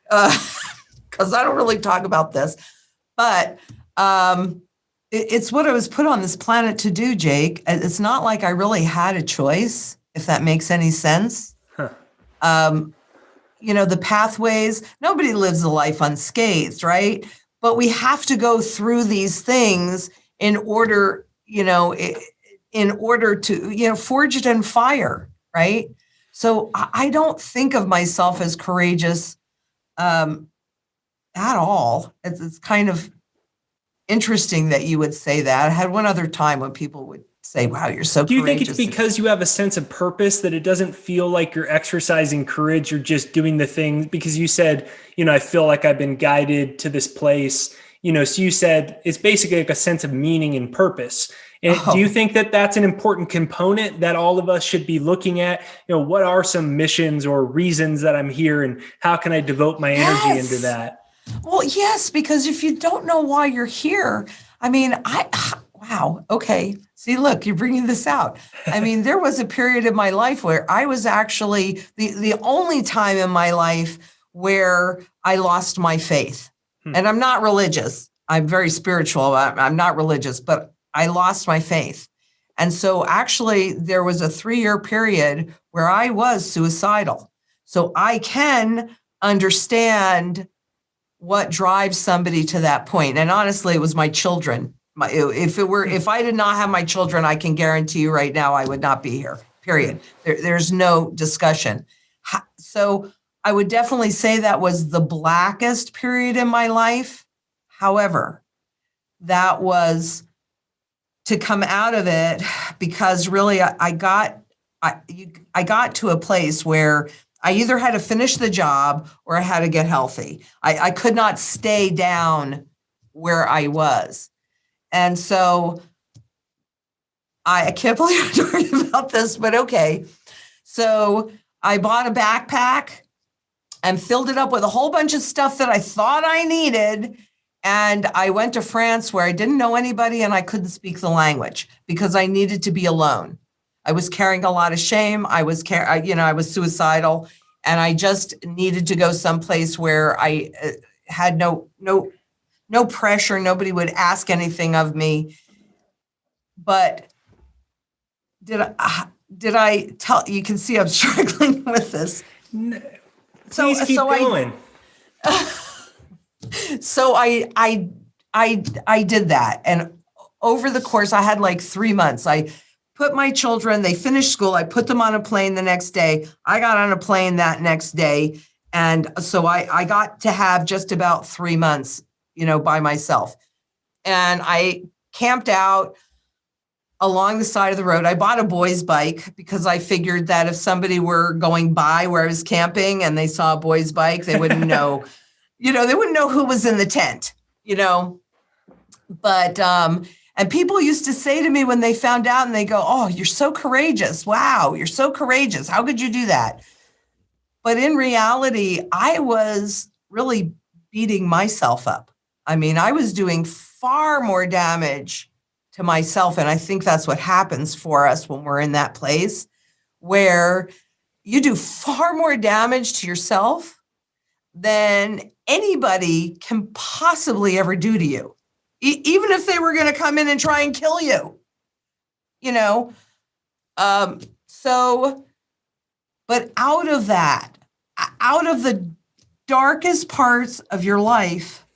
because I don't really talk about this, but it's what I was put on this planet to do, Jake. It's not like I really had a choice, if that makes any sense. Huh. The pathways, nobody lives a life unscathed, right? But we have to go through these things in order to, forge it in fire, right? So I don't think of myself as courageous at all. It's kind of interesting that you would say that. I had one other time when people would say, wow, you're so courageous. Do you think it's because you have a sense of purpose that it doesn't feel like you're exercising courage? You're just doing the thing because you said, I feel like I've been guided to this place. So you said it's basically like a sense of meaning and purpose. And do you think that that's an important component that all of us should be looking at? What are some missions or reasons that I'm here, and how can I devote my energy into that? Well, yes, because if you don't know why you're here, wow. Okay. See, look, you're bringing this out. There was a period in my life where I was actually the only time in my life where I lost my faith. And I'm not religious. I'm very spiritual. I'm not religious, but I lost my faith. And so actually there was a 3-year period where I was suicidal. So I can understand what drives somebody to that point. And honestly, it was my children. If I did not have my children, I can guarantee you right now, I would not be here, period. There's no discussion. So I would definitely say that was the blackest period in my life. However, that was to come out of it, because really I got to a place where I either had to finish the job or I had to get healthy. I could not stay down where I was. And so I can't believe I'm talking about this, but okay. So I bought a backpack and filled it up with a whole bunch of stuff that I thought I needed. And I went to France, where I didn't know anybody and I couldn't speak the language because I needed to be alone. I was carrying a lot of shame. I was suicidal, and I just needed to go someplace where I had no pressure. Nobody would ask anything of me. But did I tell? You can see I'm struggling with this. Please keep going. So I I did that. And over the course, I had like 3 months. I put my children, they finished school. I put them on a plane the next day. I got on a plane that next day. And so I got to have just about 3 months, by myself. And I camped out along the side of the road. I bought a boy's bike because I figured that if somebody were going by where I was camping and they saw a boy's bike, they wouldn't know, they wouldn't know who was in the tent, But, and people used to say to me when they found out, and they go, "Oh, you're so courageous. Wow, you're so courageous. How could you do that?" But in reality, I was really beating myself up. I mean, I was doing far more damage to myself. And I think that's what happens for us when we're in that place where you do far more damage to yourself than anybody can possibly ever do to you. Even if they were going to come in and try and kill you, but out of that, out of the darkest parts of your life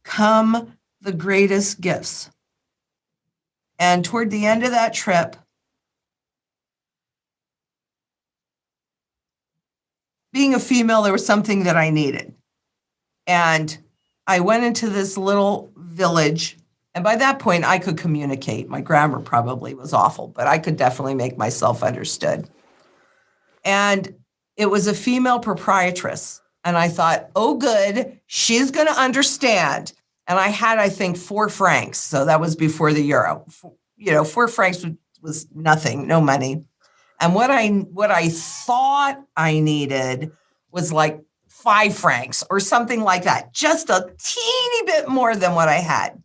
come the greatest gifts. And toward the end of that trip, being a female, there was something that I needed. And I went into this little village, and by that point, I could communicate. My grammar probably was awful, but I could definitely make myself understood. And it was a female proprietress. And I thought, oh, good, she's going to understand. And I had, I think, 4 francs. So that was before the euro. 4 francs was nothing, no money. And what I thought I needed was like 5 francs or something like that, just a teeny bit more than what I had.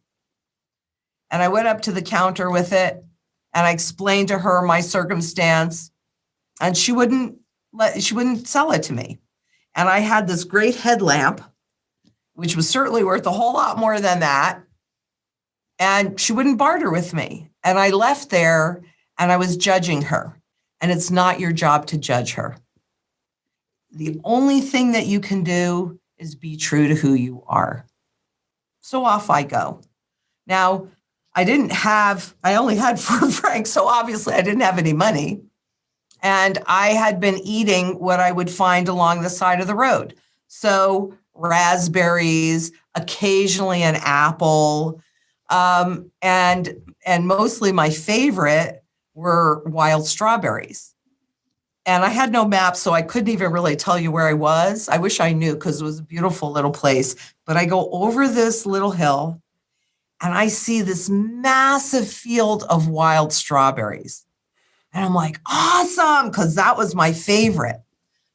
And I went up to the counter with it and I explained to her my circumstance, and she wouldn't sell it to me. And I had this great headlamp, which was certainly worth a whole lot more than that. And she wouldn't barter with me. And I left there and I was judging her. And it's not your job to judge her. The only thing that you can do is be true to who you are. So off I go. Now, I only had 4 francs, so obviously I didn't have any money. And I had been eating what I would find along the side of the road. So raspberries, occasionally an apple, and mostly my favorite were wild strawberries. And I had no map, so I couldn't even really tell you where I was. I wish I knew because it was a beautiful little place. But I go over this little hill and I see this massive field of wild strawberries. And I'm like, awesome, because that was my favorite.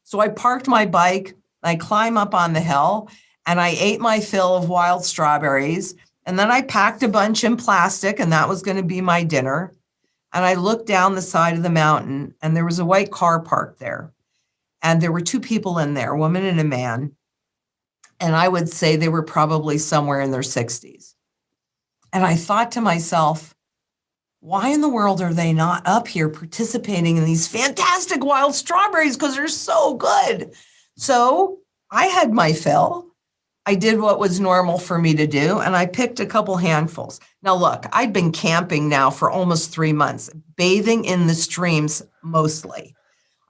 So I parked my bike, I climb up on the hill, and I ate my fill of wild strawberries. And then I packed a bunch in plastic, and that was going to be my dinner. And I looked down the side of the mountain, and there was a white car parked there. And there were 2 people in there, a woman and a man. And I would say they were probably somewhere in their 60s. And I thought to myself, why in the world are they not up here participating in these fantastic wild strawberries? Because they're so good. So I had my fill. I did what was normal for me to do, and I picked a couple handfuls. Now, look, I'd been camping now for almost 3 months, bathing in the streams mostly.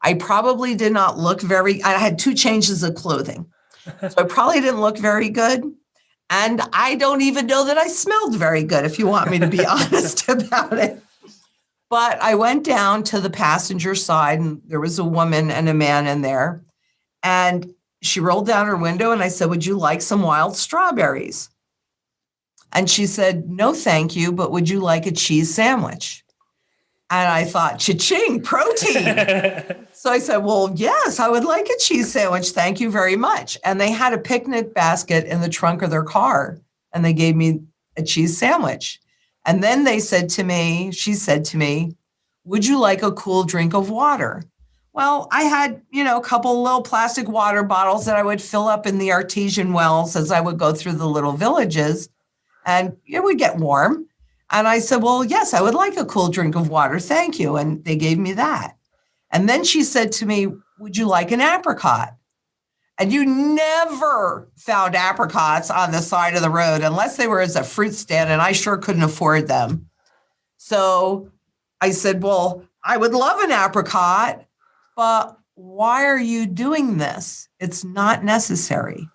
I probably did not look I had 2 changes of clothing. So I probably didn't look very good. And I don't even know that I smelled very good, if you want me to be honest about it. But I went down to the passenger side, and there was a woman and a man in there. And she rolled down her window, and I said, "Would you like some wild strawberries?" And she said, "No, thank you, but would you like a cheese sandwich?" And I thought, cha-ching, protein. So I said, "Well, yes, I would like a cheese sandwich. Thank you very much." And they had a picnic basket in the trunk of their car, and they gave me a cheese sandwich. And then she said to me, "Would you like a cool drink of water?" Well, I had, a couple little plastic water bottles that I would fill up in the artesian wells as I would go through the little villages, and it would get warm. And I said, "Well, yes, I would like a cool drink of water. Thank you." And they gave me that. And then she said to me, "Would you like an apricot?" And you never found apricots on the side of the road unless they were as a fruit stand, and I sure couldn't afford them. So I said, well, I would love an apricot, but why are you doing this? It's not necessary.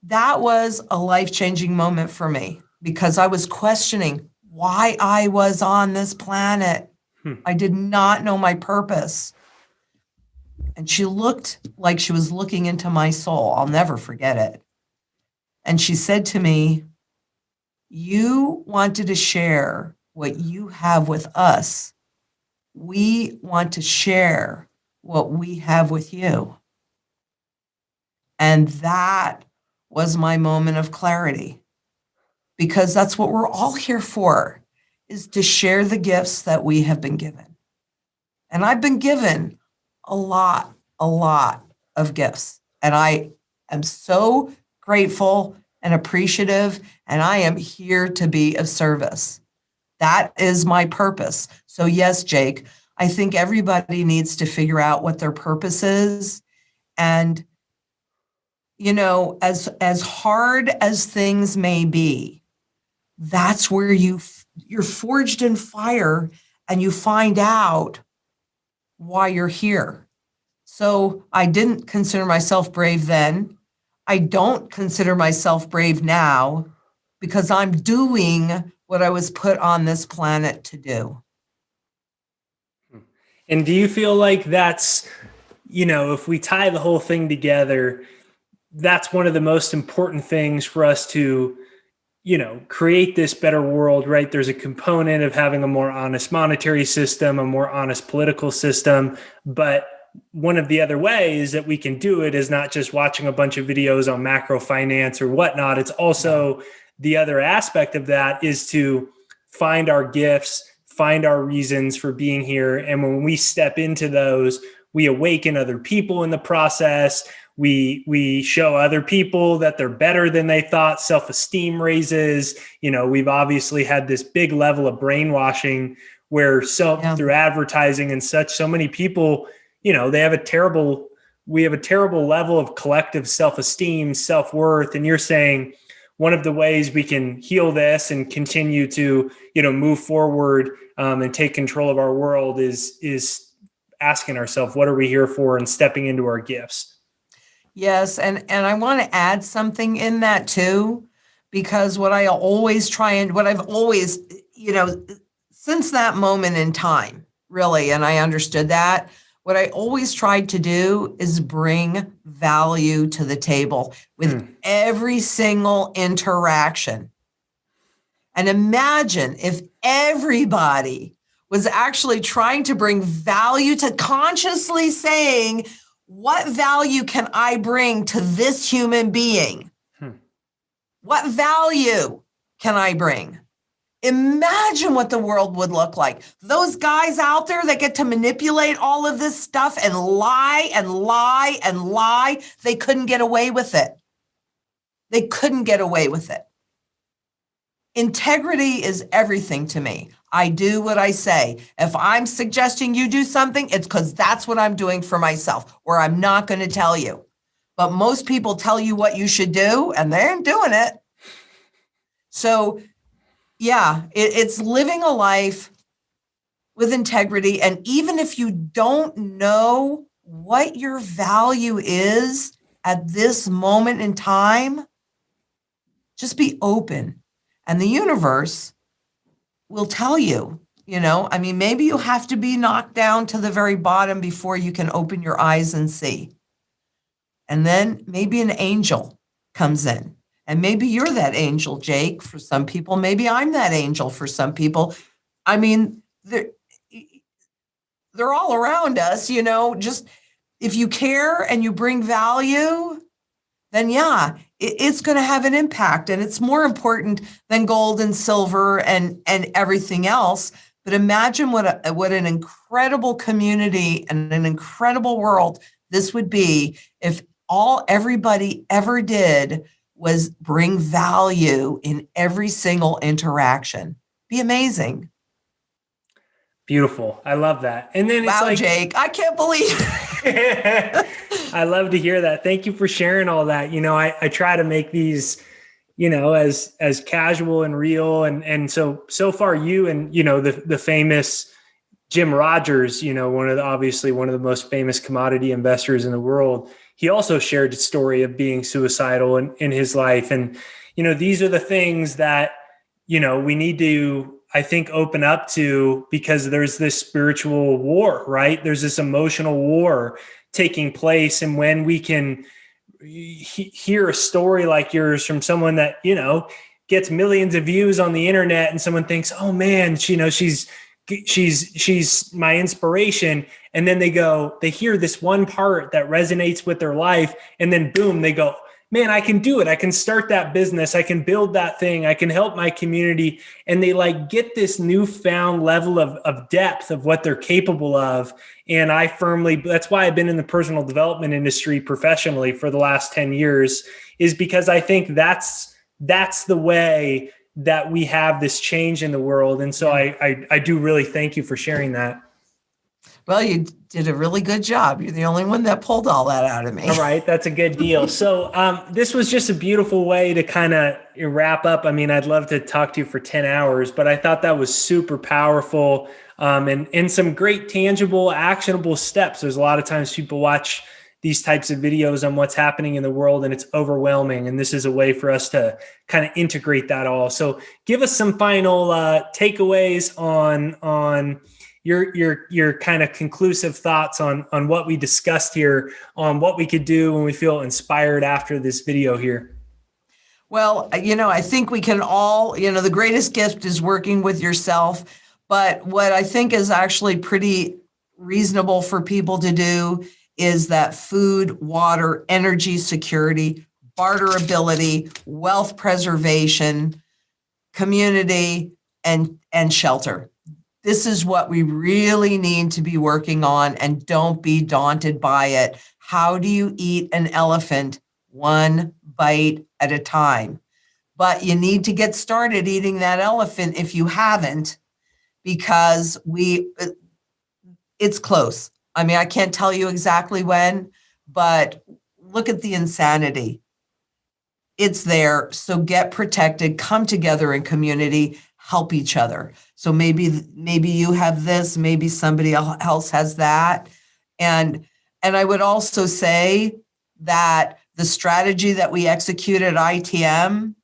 That was a life-changing moment for me because I was questioning why I was on this planet. I did not know my purpose. And she looked like she was looking into my soul. I'll never forget it. And she said to me, you wanted to share what you have with us. We want to share what we have with you. And that was my moment of clarity, because that's what we're all here for, is to share the gifts that we have been given. And I've been given a lot of gifts. And I am so grateful and appreciative, and I am here to be of service. That is my purpose. So yes, Jake, I think everybody needs to figure out what their purpose is. And, you know, as hard as things may be, that's where you're forged in fire and you find out why you're here. So I didn't consider myself brave then. I don't consider myself brave now because I'm doing what I was put on this planet to do. And do you feel like that's, you know, if we tie the whole thing together, that's one of the most important things for us to, you know, create this better world, right? There's a component of having a more honest monetary system, a more honest political system. But one of the other ways that we can do it is not just watching a bunch of videos on macro finance or whatnot. It's also the other aspect of that is to find our gifts, find our reasons for being here. And when we step into those, we awaken other people in the process. We show other people that they're better than they thought. Self-esteem raises. You know, we've obviously had this big level of brainwashing where through advertising and such, so many people, you know, we have a terrible level of collective self-esteem, self-worth. And you're saying one of the ways we can heal this and continue to, you know, move forward and take control of our world is asking ourselves, what are we here for, and stepping into our gifts. Yes, and I want to add something in that too, because what I've always, you know, since that moment in time, really, and I understood that, what I always tried to do is bring value to the table with every single interaction. And imagine if everybody was actually trying to bring value to consciously saying, what value can I bring to this human being? What value can I bring? Imagine what the world would look like. Those guys out there that get to manipulate all of this stuff and lie and lie and lie, they couldn't get away with it. They couldn't get away with it. Integrity is everything to me. I do what I say. If I'm suggesting you do something, it's because that's what I'm doing for myself, or I'm not going to tell you. But most people tell you what you should do, and they ain't doing it. So, yeah, it's living a life with integrity. And even if you don't know what your value is at this moment in time, just be open. And the universe will tell you, you know, I mean, maybe you have to be knocked down to the very bottom before you can open your eyes and see. And then maybe an angel comes in. And maybe you're that angel, Jake, for some people. Maybe I'm that angel for some people. I mean, they're all around us, you know. Just if you care and you bring value, then yeah, it's going to have an impact. And it's more important than gold and silver and everything else. But imagine what an incredible community and an incredible world this would be if everybody ever did was bring value in every single interaction. Be amazing. Beautiful. I love that. And then it's wow, like, Jake, I can't believe I love to hear that. Thank you for sharing all that. I try to make these, as casual and real. So far you and, the famous Jim Rogers, obviously one of the most famous commodity investors in the world. He also shared a story of being suicidal in his life. And, these are the things that, we need to, I think, open up to, because there's this spiritual war, right? There's this emotional war taking place. And when we can hear a story like yours from someone that, gets millions of views on the internet, and someone thinks, oh man, she's my inspiration. And then they hear this one part that resonates with their life. And then boom, they go, man, I can do it. I can start that business. I can build that thing. I can help my community. And they get this newfound level of depth of what they're capable of. And that's why I've been in the personal development industry professionally for the last 10 years, is because I think that's the way that we have this change in the world. And so I do really thank you for sharing that. Well, you did a really good job. You're the only one that pulled all that out of me. All right. That's a good deal. So this was just a beautiful way to kind of wrap up. I mean, I'd love to talk to you for 10 hours, but I thought that was super powerful and some great, tangible, actionable steps. There's a lot of times people watch these types of videos on what's happening in the world and it's overwhelming. And this is a way for us to kind of integrate that all. So give us some final takeaways on your kind of conclusive thoughts on what we discussed here, on what we could do when we feel inspired after this video here. Well, I think we can all, the greatest gift is working with yourself. But what I think is actually pretty reasonable for people to do is that food, water, energy security, barterability, wealth preservation, community, and shelter. This is what we really need to be working on, and don't be daunted by it. How do you eat an elephant? One bite at a time. But you need to get started eating that elephant if you haven't, because it's close. I mean, I can't tell you exactly when, but look at the insanity. It's there. So get protected, come together in community, help each other. So maybe you have this, maybe somebody else has that. And I would also say that the strategy that we execute at ITM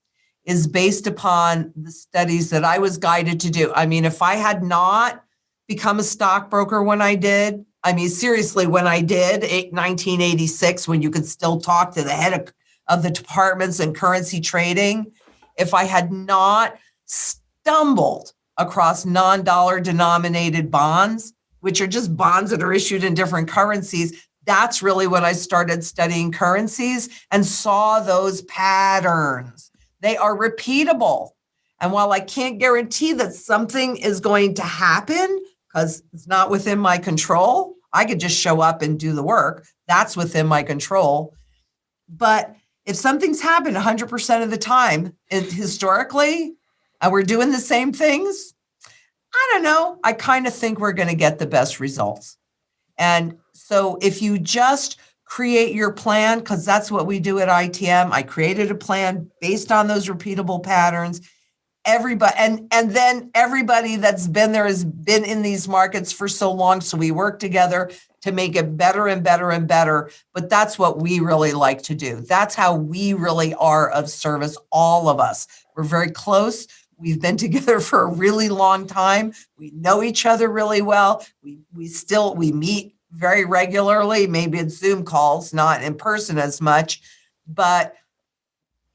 is based upon the studies that I was guided to do. I mean, if I had not become a stockbroker when I did, seriously, when I did, 1986, when you could still talk to the head of the departments in currency trading, if I had not stumbled across non-dollar denominated bonds, which are just bonds that are issued in different currencies, that's really when I started studying currencies and saw those patterns. They are repeatable. And while I can't guarantee that something is going to happen, because it's not within my control, I could just show up and do the work. That's within my control. But if something's happened 100% of the time, historically, and we're doing the same things, I don't know. I kind of think we're going to get the best results. And so if you just create your plan, because that's what we do at ITM, I created a plan based on those repeatable patterns. Everybody, and then everybody that's been there has been in these markets for so long. So we work together to make it better and better and better. But that's what we really like to do. That's how we really are of service, all of us. We're very close. We've been together for a really long time. We know each other really well. We meet very regularly, maybe in Zoom calls, not in person as much. But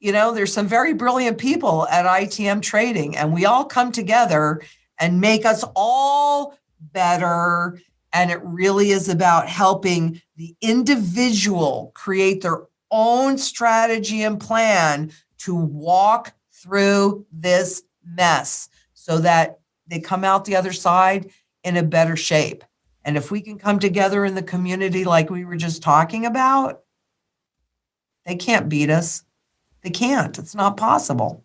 there's some very brilliant people at ITM Trading, and we all come together and make us all better. And it really is about helping the individual create their own strategy and plan to walk through this mess so that they come out the other side in a better shape. And if we can come together in the community like we were just talking about, they can't beat us. They can't. It's not possible.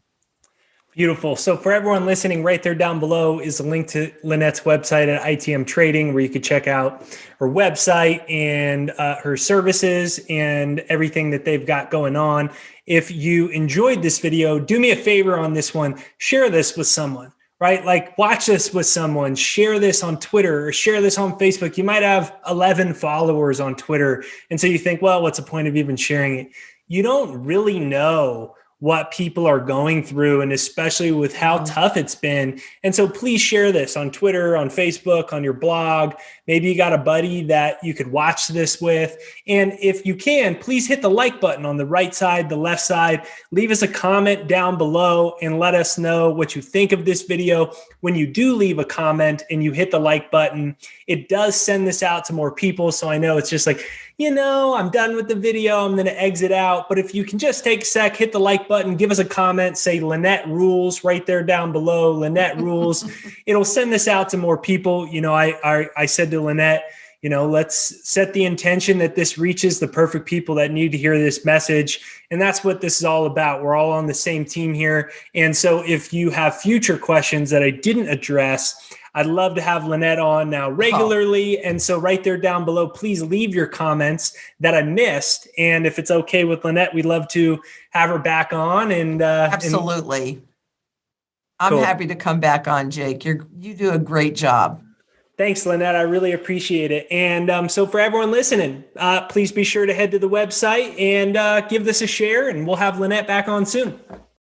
Beautiful. So for everyone listening, right there down below is a link to Lynette's website at ITM Trading, where you could check out her website and her services and everything that they've got going on. If you enjoyed this video, do me a favor on this one, share this with someone, right? Like watch this with someone, share this on Twitter or share this on Facebook. You might have 11 followers on Twitter. And so you think, well, what's the point of even sharing it? You don't really know what people are going through, and especially with how tough it's been. And so please share this on Twitter, on Facebook, on your blog. Maybe you got a buddy that you could watch this with. And if you can, please hit the like button on the right side, the left side. Leave us a comment down below and let us know what you think of this video. When you do leave a comment and you hit the like button, it does send this out to more people. So I know it's just like, I'm done with the video, I'm going to exit out. But if you can just take a sec, hit the like button, give us a comment, say Lynette rules right there down below, Lynette rules. It'll send this out to more people. I said to Lynette, let's set the intention that this reaches the perfect people that need to hear this message. And that's what this is all about. We're all on the same team here. And so if you have future questions that I didn't address, I'd love to have Lynette on now regularly. And so right there down below, please leave your comments that I missed. And if it's okay with Lynette, we'd love to have her back on. And absolutely. I'm happy to come back on, Jake. You do a great job. Thanks, Lynette. I really appreciate it. And so for everyone listening, please be sure to head to the website and give this a share, and we'll have Lynette back on soon.